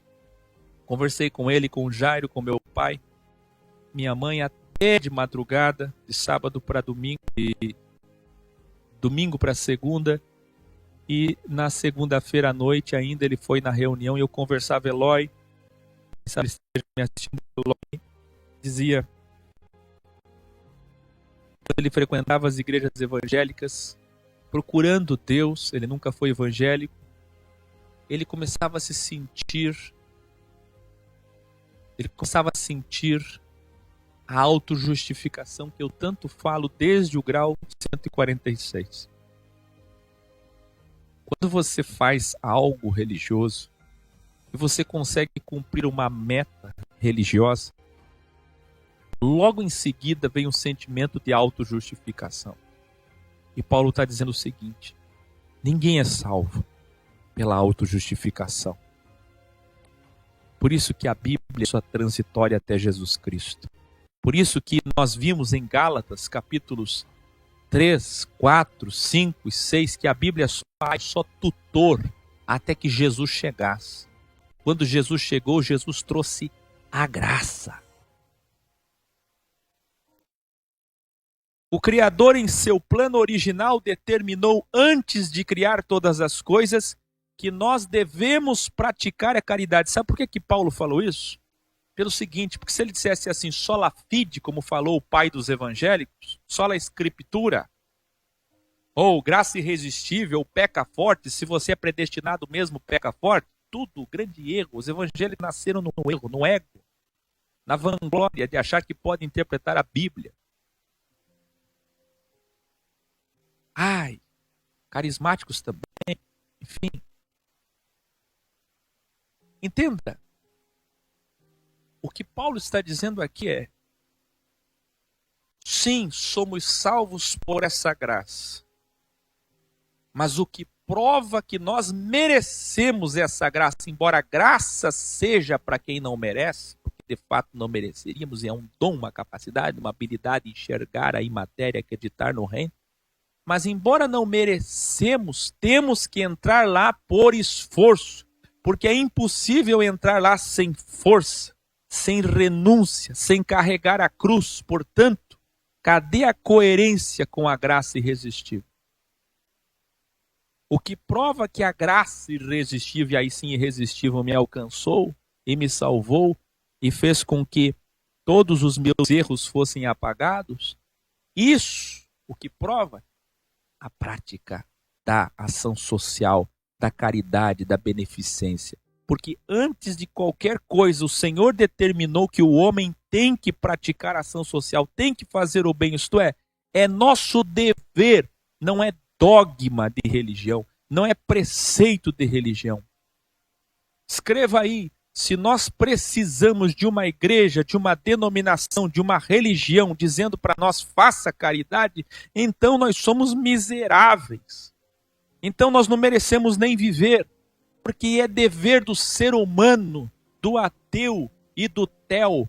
conversei com ele, com o Jairo, com meu pai, minha mãe, até de madrugada, de sábado para domingo, de domingo para segunda, e na segunda-feira à noite ainda ele foi na reunião e eu conversava, Eloy, sabe, me assistindo, Eloy dizia, ele frequentava as igrejas evangélicas, procurando Deus, ele nunca foi evangélico, ele começava a sentir a autojustificação que eu tanto falo desde o grau 146. Quando você faz algo religioso e você consegue cumprir uma meta religiosa, logo em seguida vem um sentimento de autojustificação. E Paulo está dizendo o seguinte: ninguém é salvo pela autojustificação. Por isso que a Bíblia é só transitória até Jesus Cristo. Por isso que nós vimos em Gálatas, capítulos 3, 4, 5 e 6, que a Bíblia é só tutor até que Jesus chegasse. Quando Jesus chegou, Jesus trouxe a graça. O Criador, em seu plano original, determinou antes de criar todas as coisas que nós devemos praticar a caridade. Sabe por que Paulo falou isso? Pelo seguinte, porque se ele dissesse assim, sola fide, como falou o pai dos evangélicos, sola escritura, ou graça irresistível, ou peca forte, se você é predestinado mesmo, peca forte, tudo grande erro. Os evangélicos nasceram no erro, no ego. na vanglória de achar que pode interpretar a Bíblia. Ai, carismáticos também, enfim. Entenda, o que Paulo está dizendo aqui é: sim, somos salvos por essa graça, mas o que prova que nós merecemos essa graça, embora a graça seja para quem não merece, porque de fato não mereceríamos, e é um dom, uma capacidade, uma habilidade de enxergar a imatéria, acreditar no reino, mas embora não merecemos, temos que entrar lá por esforço, porque é impossível entrar lá sem força, sem renúncia, sem carregar a cruz. Portanto, cadê a coerência com a graça irresistível? O que prova que a graça irresistível, e aí sim irresistível, me alcançou e me salvou e fez com que todos os meus erros fossem apagados, isso, o que prova, a prática da ação social, da caridade, da beneficência. Porque antes de qualquer coisa, o Senhor determinou que o homem tem que praticar ação social, tem que fazer o bem, isto é nosso dever, não é dogma de religião, não é preceito de religião. Escreva aí, se nós precisamos de uma igreja, de uma denominação, de uma religião, dizendo para nós faça caridade, então nós somos miseráveis. Então nós não merecemos nem viver, porque é dever do ser humano, do ateu e do tel,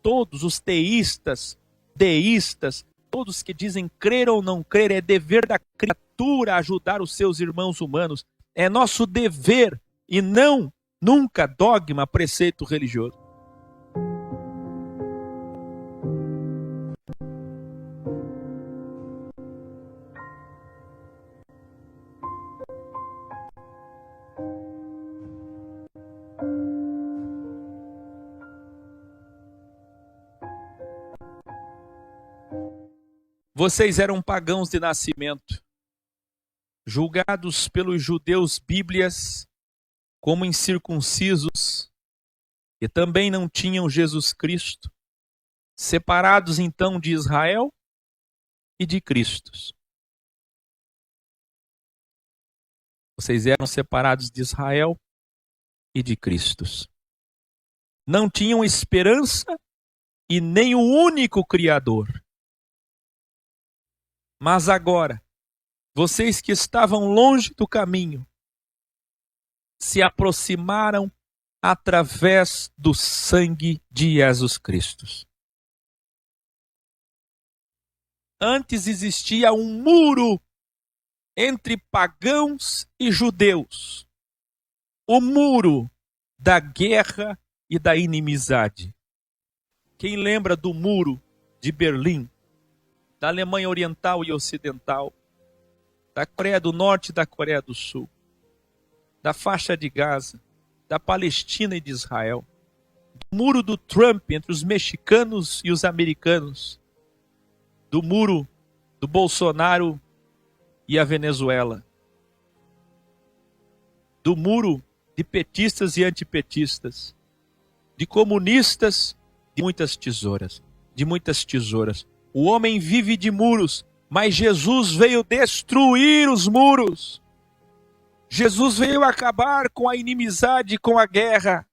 todos os teístas, deístas, todos que dizem crer ou não crer, é dever da criatura ajudar os seus irmãos humanos. É nosso dever e não, nunca, dogma, preceito religioso. Vocês eram pagãos de nascimento, julgados pelos judeus bíblias como incircuncisos, e também não tinham Jesus Cristo, separados então de Israel e de Cristo. Vocês eram separados de Israel e de Cristo. Não tinham esperança e nem o único Criador. Mas agora, vocês que estavam longe do caminho, se aproximaram através do sangue de Jesus Cristo. Antes existia um muro entre pagãos e judeus. O muro da guerra e da inimizade. Quem lembra do muro de Berlim, da Alemanha Oriental e Ocidental, da Coreia do Norte e da Coreia do Sul, da faixa de Gaza, da Palestina e de Israel, do muro do Trump entre os mexicanos e os americanos, do muro do Bolsonaro e a Venezuela, do muro de petistas e antipetistas, de comunistas, de muitas tesouras, O homem vive de muros, mas Jesus veio destruir os muros. Jesus veio acabar com a inimizade, com a guerra.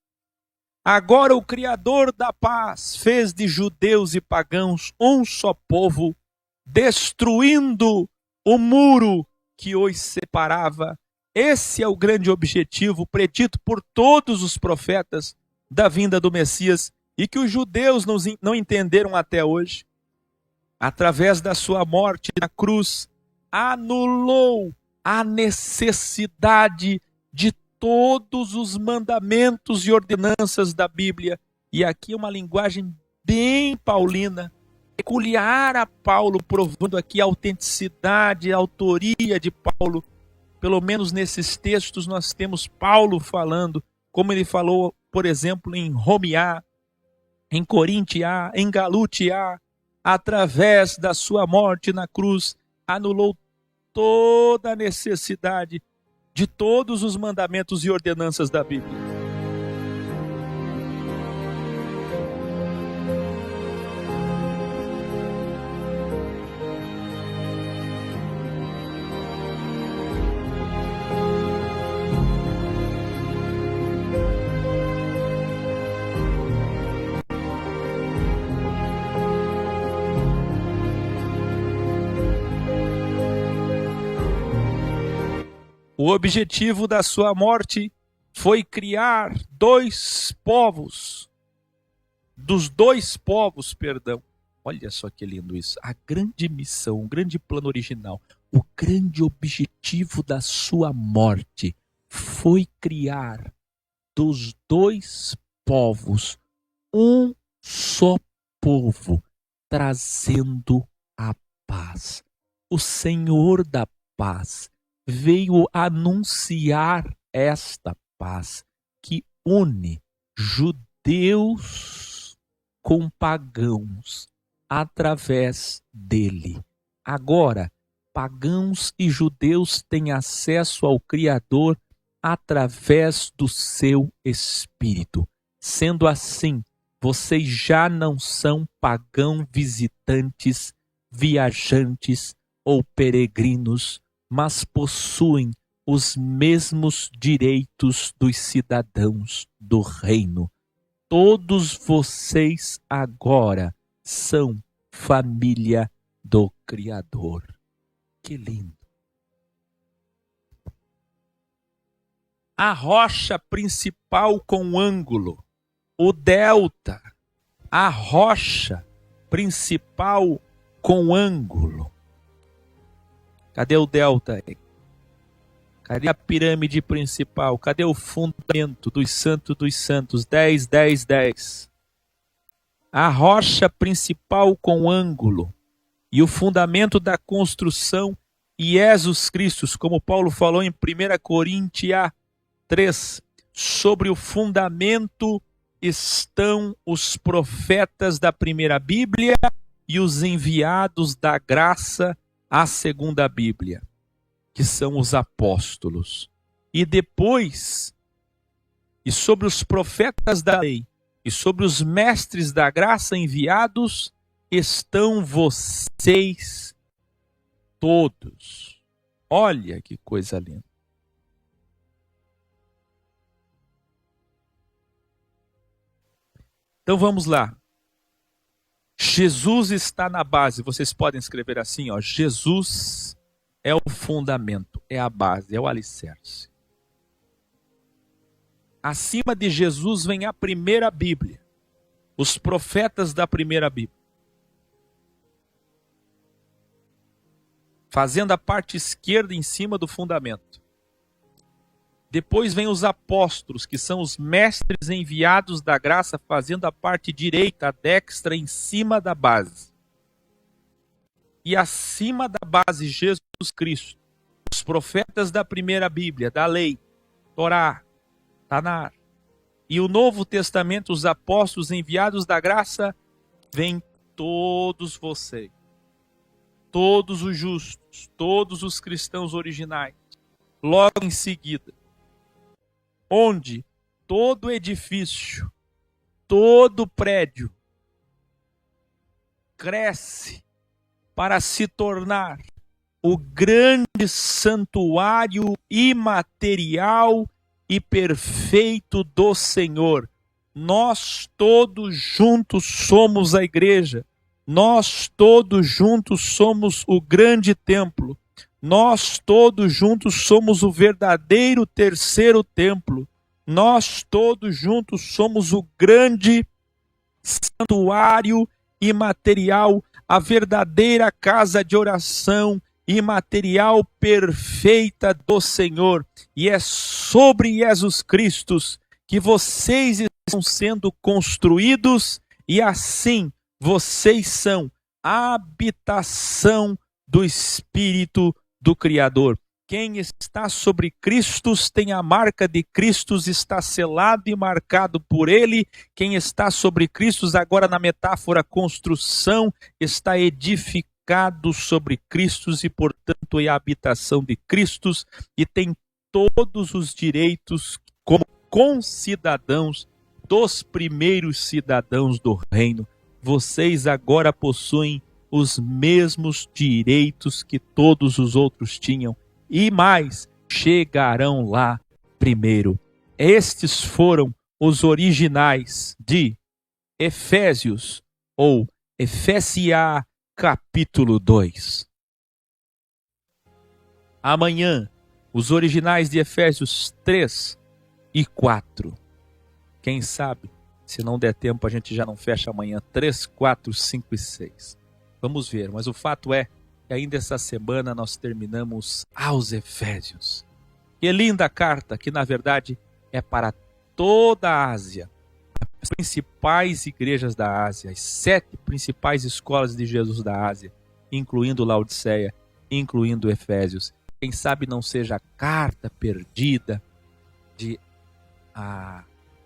Agora o Criador da paz fez de judeus e pagãos um só povo, destruindo o muro que os separava. Esse é o grande objetivo predito por todos os profetas da vinda do Messias e que os judeus não entenderam até hoje. Através da sua morte na cruz, anulou a necessidade de todos os mandamentos e ordenanças da Bíblia. E aqui é uma linguagem bem paulina, peculiar a Paulo, provando aqui a autenticidade, a autoria de Paulo. Pelo menos nesses textos nós temos Paulo falando, como ele falou, por exemplo, em Romeá, em Corintiá, em Galutiá, através da sua morte na cruz, anulou toda a necessidade de todos os mandamentos e ordenanças da Bíblia. O objetivo da sua morte foi criar dois povos. Dos dois povos, perdão. Olha só que lindo isso. A grande missão, o grande plano original, o grande objetivo da sua morte foi criar dos dois povos um só povo, trazendo a paz. O Senhor da paz veio anunciar esta paz que une judeus com pagãos através dele. Agora, pagãos e judeus têm acesso ao Criador através do seu Espírito. Sendo assim, vocês já não são pagãos visitantes, viajantes ou peregrinos, mas possuem os mesmos direitos dos cidadãos do reino. Todos vocês agora são família do Criador. Que lindo! A rocha principal com ângulo, o delta, a rocha principal com ângulo. Cadê o delta? Cadê a pirâmide principal? Cadê o fundamento dos santos? 10, 10, 10. A rocha principal com ângulo e o fundamento da construção, Jesus Cristo, como Paulo falou em 1 Coríntios 3, sobre o fundamento estão os profetas da primeira Bíblia e os enviados da graça à segunda Bíblia, que são os apóstolos. E depois, e sobre os profetas da lei, e sobre os mestres da graça enviados, estão vocês todos. Olha que coisa linda. Então vamos lá. Jesus está na base. Vocês podem escrever assim, ó. Jesus é o fundamento, é a base, é o alicerce. Acima de Jesus vem a primeira Bíblia, os profetas da primeira Bíblia, fazendo a parte esquerda em cima do fundamento. Depois vem os apóstolos, que são os mestres enviados da graça, fazendo a parte direita, a dextra, em cima da base. E acima da base, Jesus Cristo, os profetas da primeira Bíblia, da lei, Torá, Tanar, e o Novo Testamento, os apóstolos enviados da graça, vêm todos vocês, todos os justos, todos os cristãos originais, logo em seguida, onde todo edifício, todo prédio cresce para se tornar o grande santuário imaterial e perfeito do Senhor. Nós todos juntos somos a igreja. Nós todos juntos somos o grande templo. Nós todos juntos somos o verdadeiro terceiro templo. Nós todos juntos somos o grande santuário imaterial, a verdadeira casa de oração imaterial perfeita do Senhor. E é sobre Jesus Cristo que vocês estão sendo construídos, e assim vocês são a habitação do Espírito do Criador. Quem está sobre Cristo tem a marca de Cristo, está selado e marcado por Ele. Quem está sobre Cristo, agora na metáfora construção, está edificado sobre Cristo e, portanto, é a habitação de Cristo e tem todos os direitos como concidadãos dos primeiros cidadãos do reino. Vocês agora possuem os mesmos direitos que todos os outros tinham. E mais, chegarão lá primeiro. Estes foram os originais de Efésios, ou Efésia, capítulo 2. Amanhã, Os originais de Efésios 3 e 4. Quem sabe, se não der tempo, a gente já não fecha amanhã 3, 4, 5 e 6. Vamos ver, mas o fato é que ainda essa semana nós terminamos aos Efésios. Que linda carta, que na verdade é para toda a Ásia. As principais igrejas da Ásia, as 7 principais escolas de Jesus da Ásia, incluindo Laodiceia, incluindo Efésios. Quem sabe não seja a carta perdida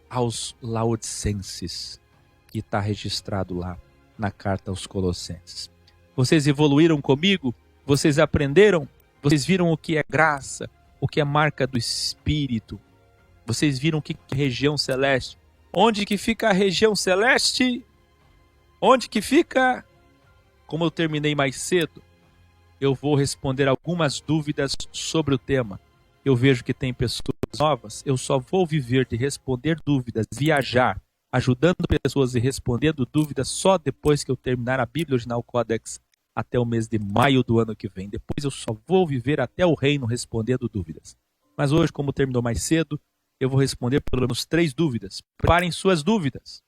aos laodicenses, que está registrado lá na carta aos Colossenses. Vocês evoluíram comigo? Vocês aprenderam? Vocês viram o que é graça? O que é marca do Espírito? Vocês viram o que é região celeste? Onde que fica a região celeste? Onde que fica? Como eu terminei mais cedo, eu vou responder algumas dúvidas sobre o tema. Eu vejo que tem pessoas novas, eu só vou viver de responder dúvidas, viajar, ajudando pessoas e respondendo dúvidas só depois que eu terminar a Bíblia Original Codex até o mês de maio do ano que vem. Depois eu só vou viver até o reino respondendo dúvidas. Mas hoje, como terminou mais cedo, eu vou responder pelo menos 3 dúvidas. Preparem suas dúvidas.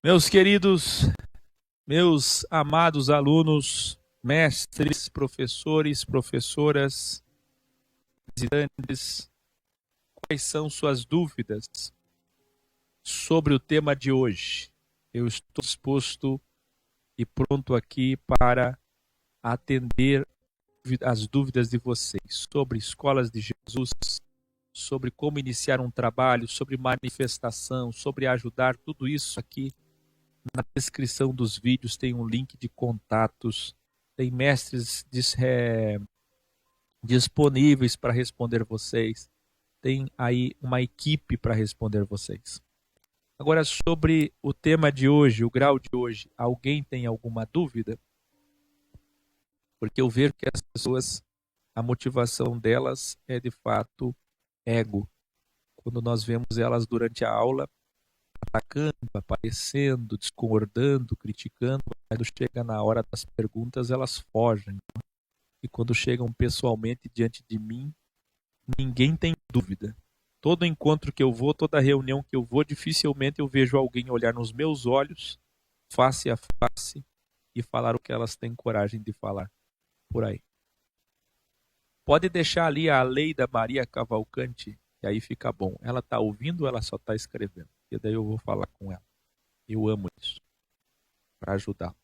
Meus queridos, meus amados alunos, mestres, professores, professoras, visitantes, quais são suas dúvidas sobre o tema de hoje? Eu estou disposto e pronto aqui para atender as dúvidas de vocês sobre escolas de Jesus, sobre como iniciar um trabalho, sobre manifestação, sobre ajudar, tudo isso aqui. Na descrição dos vídeos tem um link de contatos, tem mestres disponíveis para responder vocês, tem aí uma equipe para responder vocês. Agora, sobre o tema de hoje, o grau de hoje, alguém tem alguma dúvida? Porque eu vejo que as pessoas, a motivação delas é de fato ego. Quando nós vemos elas durante a aula, atacando, aparecendo, discordando, criticando, quando chega na hora das perguntas, elas fogem. E quando chegam pessoalmente diante de mim, ninguém tem dúvida. Todo encontro que eu vou, toda reunião que eu vou, dificilmente eu vejo alguém olhar nos meus olhos, face a face, e falar o que elas têm coragem de falar por aí. Pode deixar ali a lei da Maria Cavalcante, e aí fica bom. Ela está ouvindo ou ela só está escrevendo? E daí eu vou falar com ela. Eu amo isso. Para ajudar.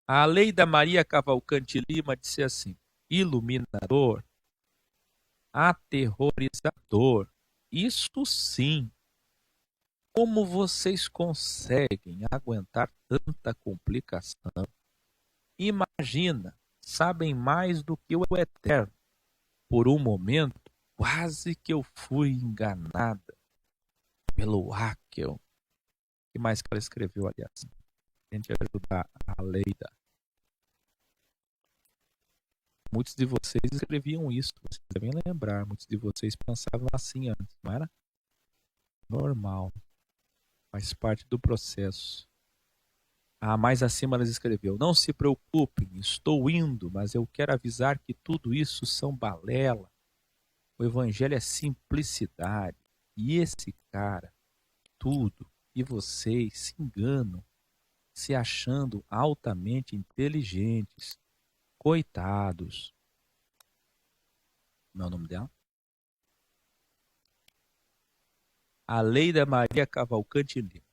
A lei da Maria Cavalcante Lima disse assim: iluminador, aterrorizador. Isso sim. Como vocês conseguem aguentar tanta complicação? Imagina, sabem mais do que o eterno. Por um momento, quase que eu fui enganada pelo Hakel. O que mais que ela escreveu, aliás? A gente ajudar a Leida. Muitos de vocês escreviam isso, vocês devem lembrar. Muitos de vocês pensavam assim antes, não era? Normal. Faz parte do processo. Mais acima ela escreveu: não se preocupem, estou indo, mas eu quero avisar que tudo isso são balela. O evangelho é simplicidade. E esse cara tudo, e vocês se enganam, se achando altamente inteligentes. Coitados. Não é o nome dela? Aleida Maria Cavalcante Lima.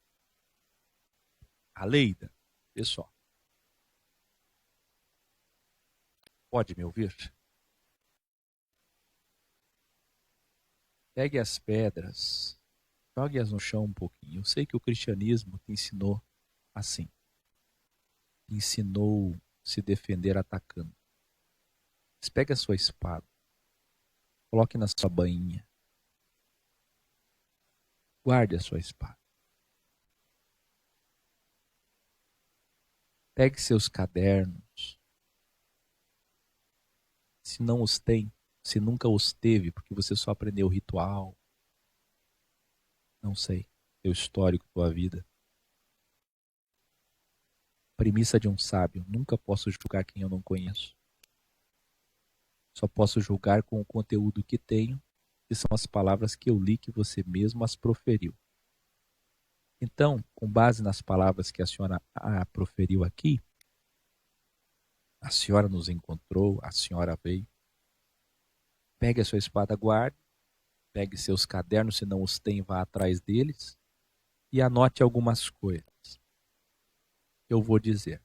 Aleida, pessoal. Pode me ouvir? Pegue as pedras, jogue-as no chão um pouquinho. Eu sei que o cristianismo te ensinou assim. Te ensinou se defender atacando. Mas pegue a sua espada, coloque na sua bainha. Guarde a sua espada. Pegue seus cadernos. Se não os tem, se nunca os teve, porque você só aprendeu o ritual, não sei, teu histórico, tua vida. Premissa de um sábio: nunca posso julgar quem eu não conheço. Só posso julgar com o conteúdo que tenho, que são as palavras que eu li, que você mesmo as proferiu. Então, com base nas palavras que a senhora proferiu aqui, a senhora nos encontrou, a senhora veio. Pegue a sua espada, guarde. Pegue seus cadernos, se não os tem, vá atrás deles. E anote algumas coisas. Eu vou dizer.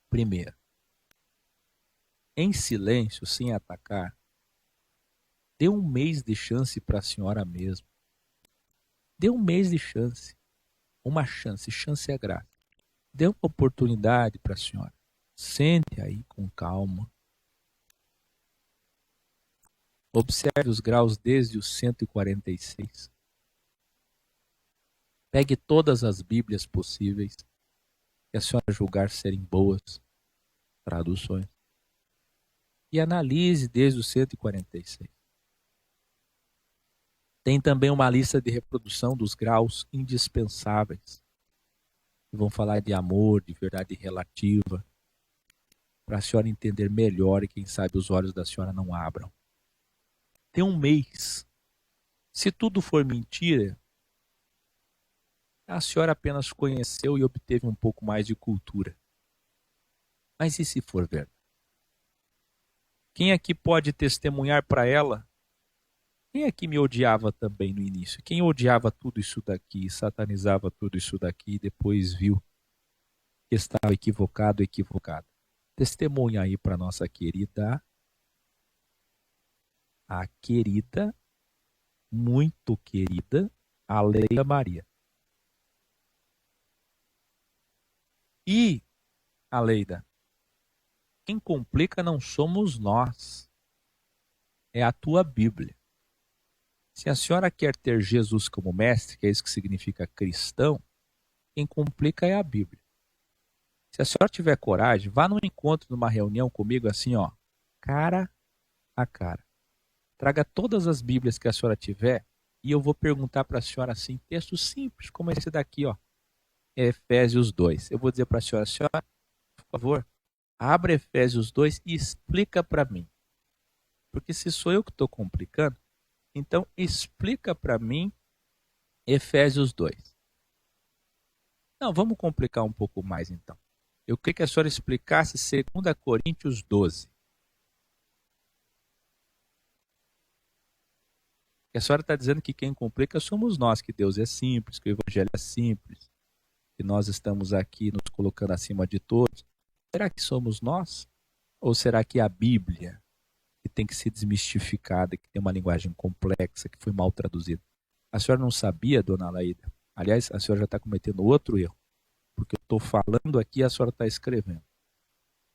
Primeiro, em silêncio, sem atacar, dê um mês de chance para a senhora mesmo. Dê um mês de chance. Uma chance. Chance é grátis. Dê uma oportunidade para a senhora. Sente aí com calma. Observe os graus desde o 146. Pegue todas as Bíblias possíveis que a senhora julgar serem boas traduções e analise desde o 146. Tem também uma lista de reprodução dos graus indispensáveis, que vão falar de amor, de verdade relativa, para a senhora entender melhor e quem sabe os olhos da senhora não abram. Tem um mês. Se tudo for mentira, a senhora apenas conheceu e obteve um pouco mais de cultura. Mas e se for verdade? Quem aqui pode testemunhar para ela? Quem aqui me odiava também no início? Quem odiava tudo isso daqui, satanizava tudo isso daqui e depois viu que estava equivocado. Testemunha aí para nossa querida, a querida, muito querida, Aleida Maria. E, Aleida, quem complica não somos nós, é a tua Bíblia. Se a senhora quer ter Jesus como mestre, que é isso que significa cristão, quem complica é a Bíblia. Se a senhora tiver coragem, vá num encontro, numa reunião comigo assim, ó, cara a cara. Traga todas as Bíblias que a senhora tiver e eu vou perguntar para a senhora assim, texto simples, como esse daqui, ó, Efésios 2. Eu vou dizer para a senhora, por favor, abre Efésios 2 e explica para mim. Porque se sou eu que estou complicando, então explica para mim Efésios 2. Não, vamos complicar um pouco mais então. Eu queria que a senhora explicasse 2 Coríntios 12. A senhora está dizendo que quem complica somos nós, que Deus é simples, que o Evangelho é simples, que nós estamos aqui nos colocando acima de todos. Será que somos nós? Ou será que é a Bíblia, que tem que ser desmistificada, que tem uma linguagem complexa, que foi mal traduzida? A senhora não sabia, dona Aleida? Aliás, a senhora já está cometendo outro erro, porque eu estou falando aqui e a senhora está escrevendo.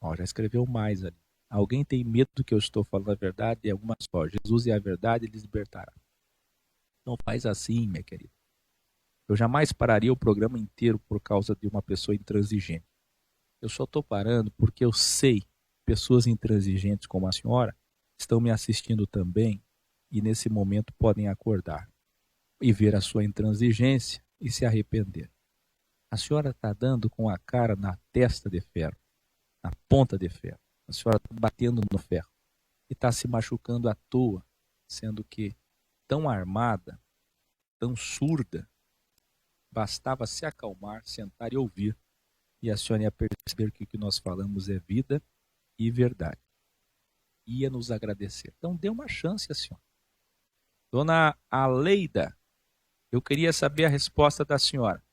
Ó, já escreveu mais ali. Alguém tem medo do que eu estou falando a verdade? É uma só. Jesus é a verdade e lhes libertará. Não faz assim, minha querida. Eu jamais pararia o programa inteiro por causa de uma pessoa intransigente. Eu só estou parando porque eu sei que pessoas intransigentes como a senhora estão me assistindo também e nesse momento podem acordar e ver a sua intransigência e se arrepender. A senhora está dando com a cara na testa de ferro, na ponta de ferro. A senhora está batendo no ferro e está se machucando à toa, sendo que tão armada, tão surda, bastava se acalmar, sentar e ouvir, e a senhora ia perceber que o que nós falamos é vida e verdade. Ia nos agradecer. Então dê uma chance à senhora. Dona Aleida, eu queria saber a resposta da senhora.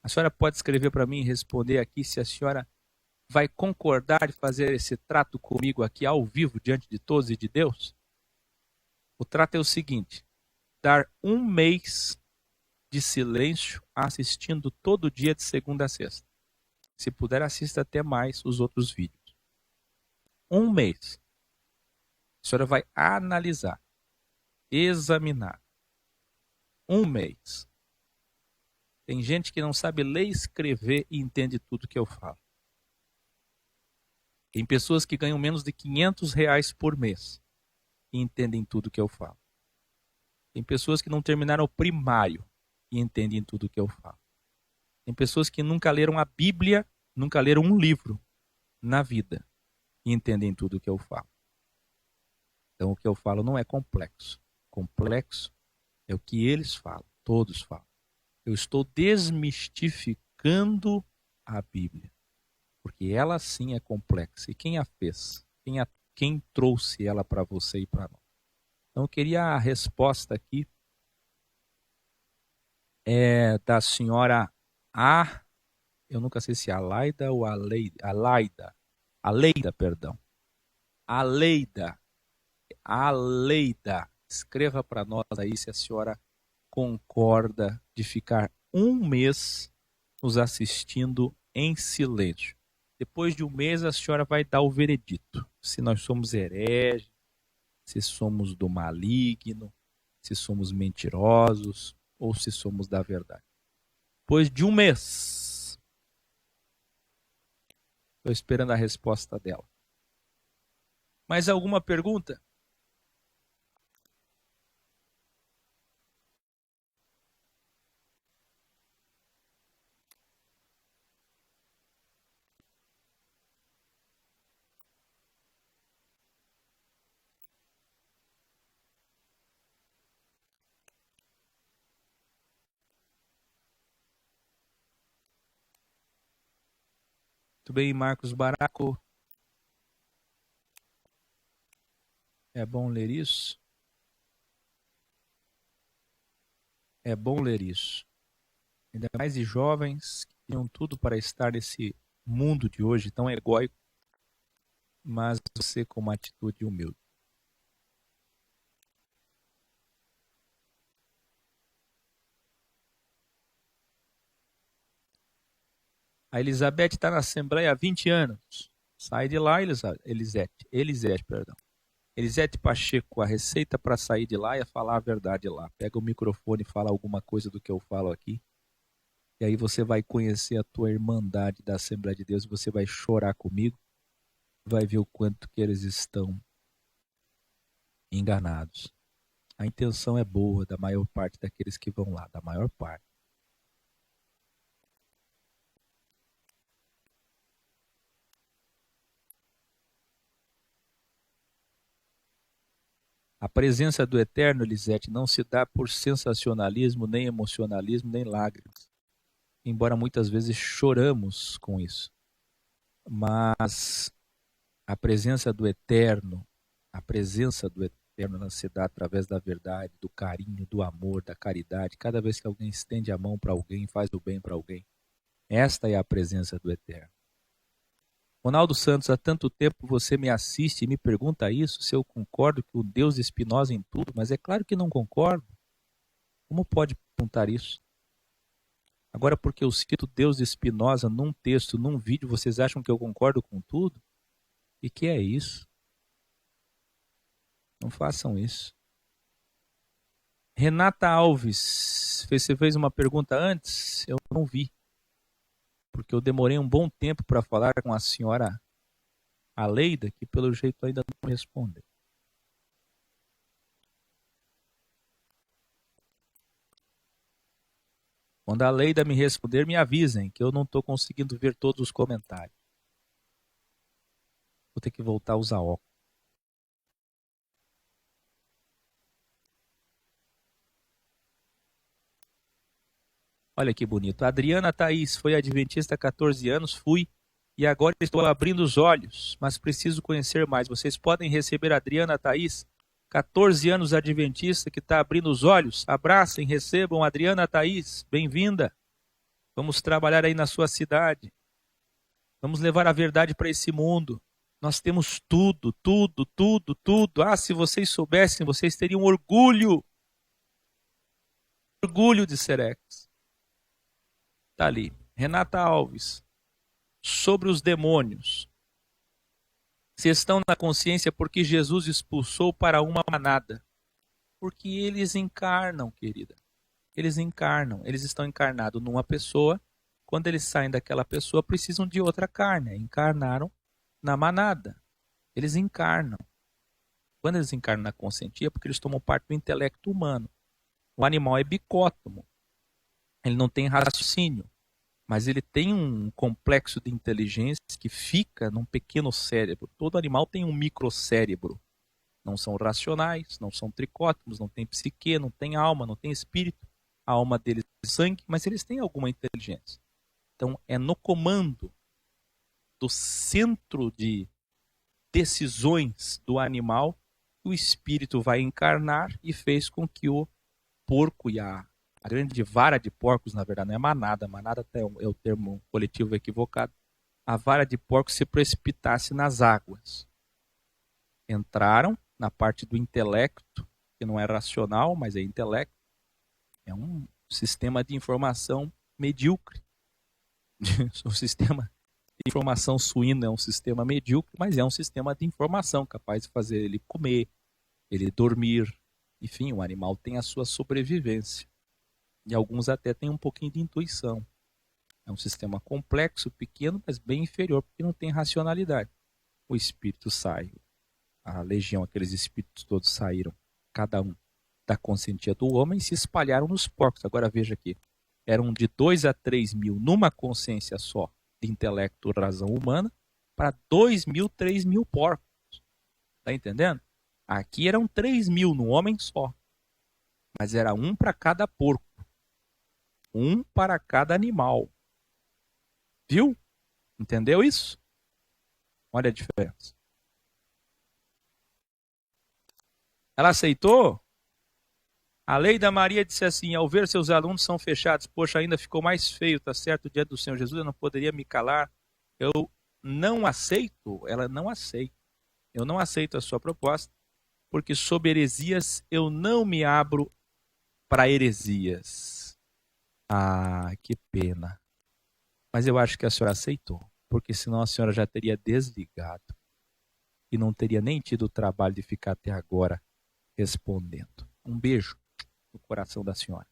A senhora pode escrever para mim e responder aqui se a senhora vai concordar de fazer esse trato comigo aqui ao vivo, diante de todos e de Deus? O trato é o seguinte: dar 1 mês de silêncio assistindo todo dia de segunda a sexta. Se puder, assista até mais os outros vídeos. 1 mês. A senhora vai analisar, examinar. 1 mês. Tem gente que não sabe ler e escrever e entende tudo que eu falo. Tem pessoas que ganham menos de R$ 500 por mês e entendem tudo que eu falo. Tem pessoas que não terminaram o primário e entendem tudo que eu falo. Tem pessoas que nunca leram a Bíblia, nunca leram um livro na vida e entendem tudo que eu falo. Então o que eu falo não é complexo. Complexo é o que eles falam, todos falam. Eu estou desmistificando a Bíblia, porque ela sim é complexa. E quem a fez? Quem trouxe ela para você e para nós? Então eu queria a resposta aqui da senhora eu nunca sei se é Alaida ou Aleida, perdão. Aleida. Escreva para nós aí se a senhora concorda de ficar 1 mês nos assistindo em silêncio. Depois de 1 mês a senhora vai dar o veredito. Se nós somos hereges, se somos do maligno, se somos mentirosos ou se somos da verdade. Depois de 1 mês, estou esperando a resposta dela. Mais alguma pergunta? Tudo bem, Marcos Baraco? É bom ler isso? É bom ler isso. Ainda mais de jovens que tinham tudo para estar nesse mundo de hoje tão egóico, mas você com uma atitude humilde. A Elizabeth está na Assembleia há 20 anos. Sai de lá, Elisete, perdão. Elisete Pacheco, a receita para sair de lá é falar a verdade lá. Pega o microfone e fala alguma coisa do que eu falo aqui. E aí você vai conhecer a tua irmandade da Assembleia de Deus, você vai chorar comigo, vai ver o quanto que eles estão enganados. A intenção é boa da maior parte daqueles que vão lá, da maior parte. A presença do Eterno, Elisete, não se dá por sensacionalismo, nem emocionalismo, nem lágrimas. Embora muitas vezes choramos com isso. Mas a presença do Eterno ela se dá através da verdade, do carinho, do amor, da caridade. Cada vez que alguém estende a mão para alguém, faz o bem para alguém. Esta é a presença do Eterno. Ronaldo Santos, há tanto tempo você me assiste e me pergunta isso, se eu concordo com o Deus de Spinoza em tudo, mas é claro que não concordo. Como pode perguntar isso? Agora, porque eu cito Deus de Spinoza num texto, num vídeo, vocês acham que eu concordo com tudo? E que é isso? Não façam isso. Renata Alves, você fez uma pergunta antes? Eu não vi, porque eu demorei um bom tempo para falar com a senhora Aleida, que pelo jeito ainda não respondeu. Quando a Aleida me responder, me avisem, que eu não estou conseguindo ver todos os comentários. Vou ter que voltar a usar óculos. Olha que bonito. Adriana Thaís, foi adventista há 14 anos, fui e agora estou abrindo os olhos, mas preciso conhecer mais. Vocês podem receber a Adriana Thaís, 14 anos adventista, que está abrindo os olhos. Abracem, recebam Adriana Thaís, bem-vinda. Vamos trabalhar aí na sua cidade. Vamos levar a verdade para esse mundo. Nós temos tudo, tudo, tudo, tudo. Ah, se vocês soubessem, vocês teriam orgulho. Orgulho de Serex. Está ali. Renata Alves. Sobre os demônios. Se estão na consciência porque Jesus expulsou para uma manada. Porque eles encarnam, querida. Eles encarnam. Eles estão encarnados numa pessoa. Quando eles saem daquela pessoa, precisam de outra carne. Encarnaram na manada. Eles encarnam. Quando eles encarnam na consciência, é porque eles tomam parte do intelecto humano. O animal é bicótomo. Ele não tem raciocínio. Mas ele tem um complexo de inteligência que fica num pequeno cérebro. Todo animal tem um microcérebro. Não são racionais, não são tricótomos, não tem psique, não tem alma, não tem espírito. A alma deles é sangue, mas eles têm alguma inteligência. Então, é no comando do centro de decisões do animal que o espírito vai encarnar e fez com que o porco e a grande vara de porcos, na verdade, não é manada. Manada até é o termo coletivo equivocado. A vara de porcos se precipitasse nas águas. Entraram na parte do intelecto, que não é racional, mas é intelecto. É um sistema de informação medíocre. O sistema de informação suína é um sistema medíocre, mas é um sistema de informação capaz de fazer ele comer, ele dormir. Enfim, o animal tem a sua sobrevivência. E alguns até têm um pouquinho de intuição. É um sistema complexo, pequeno, mas bem inferior, porque não tem racionalidade. O espírito sai. A legião, aqueles espíritos todos saíram, cada um da consciência do homem, e se espalharam nos porcos. Agora veja aqui. Eram de 2 a 3 mil numa consciência só de intelecto, razão humana, para 2 mil, 3 mil porcos. Está entendendo? Aqui eram 3 mil no homem só. Mas era um para cada porco. Um para cada animal. Viu? Entendeu isso? Olha a diferença. Ela aceitou? A lei da Maria disse assim: ao ver seus alunos são fechados, poxa, ainda ficou mais feio, tá certo? Diante do Senhor Jesus, eu não poderia me calar. Eu não aceito, ela não aceita. Eu não aceito a sua proposta, porque sob heresias eu não me abro para heresias. Ah, que pena. Mas eu acho que a senhora aceitou, porque senão a senhora já teria desligado e não teria nem tido o trabalho de ficar até agora respondendo. Um beijo no coração da senhora.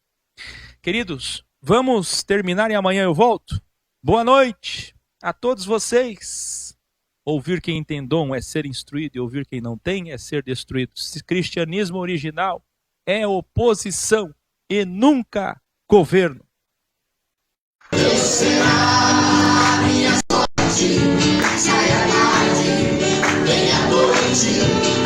Queridos, vamos terminar e amanhã eu volto. Boa noite a todos vocês. Ouvir quem tem dom é ser instruído e ouvir quem não tem é ser destruído. Cristianismo original é oposição e nunca governo. Eu será minha sorte, sai à tarde, vem à noite.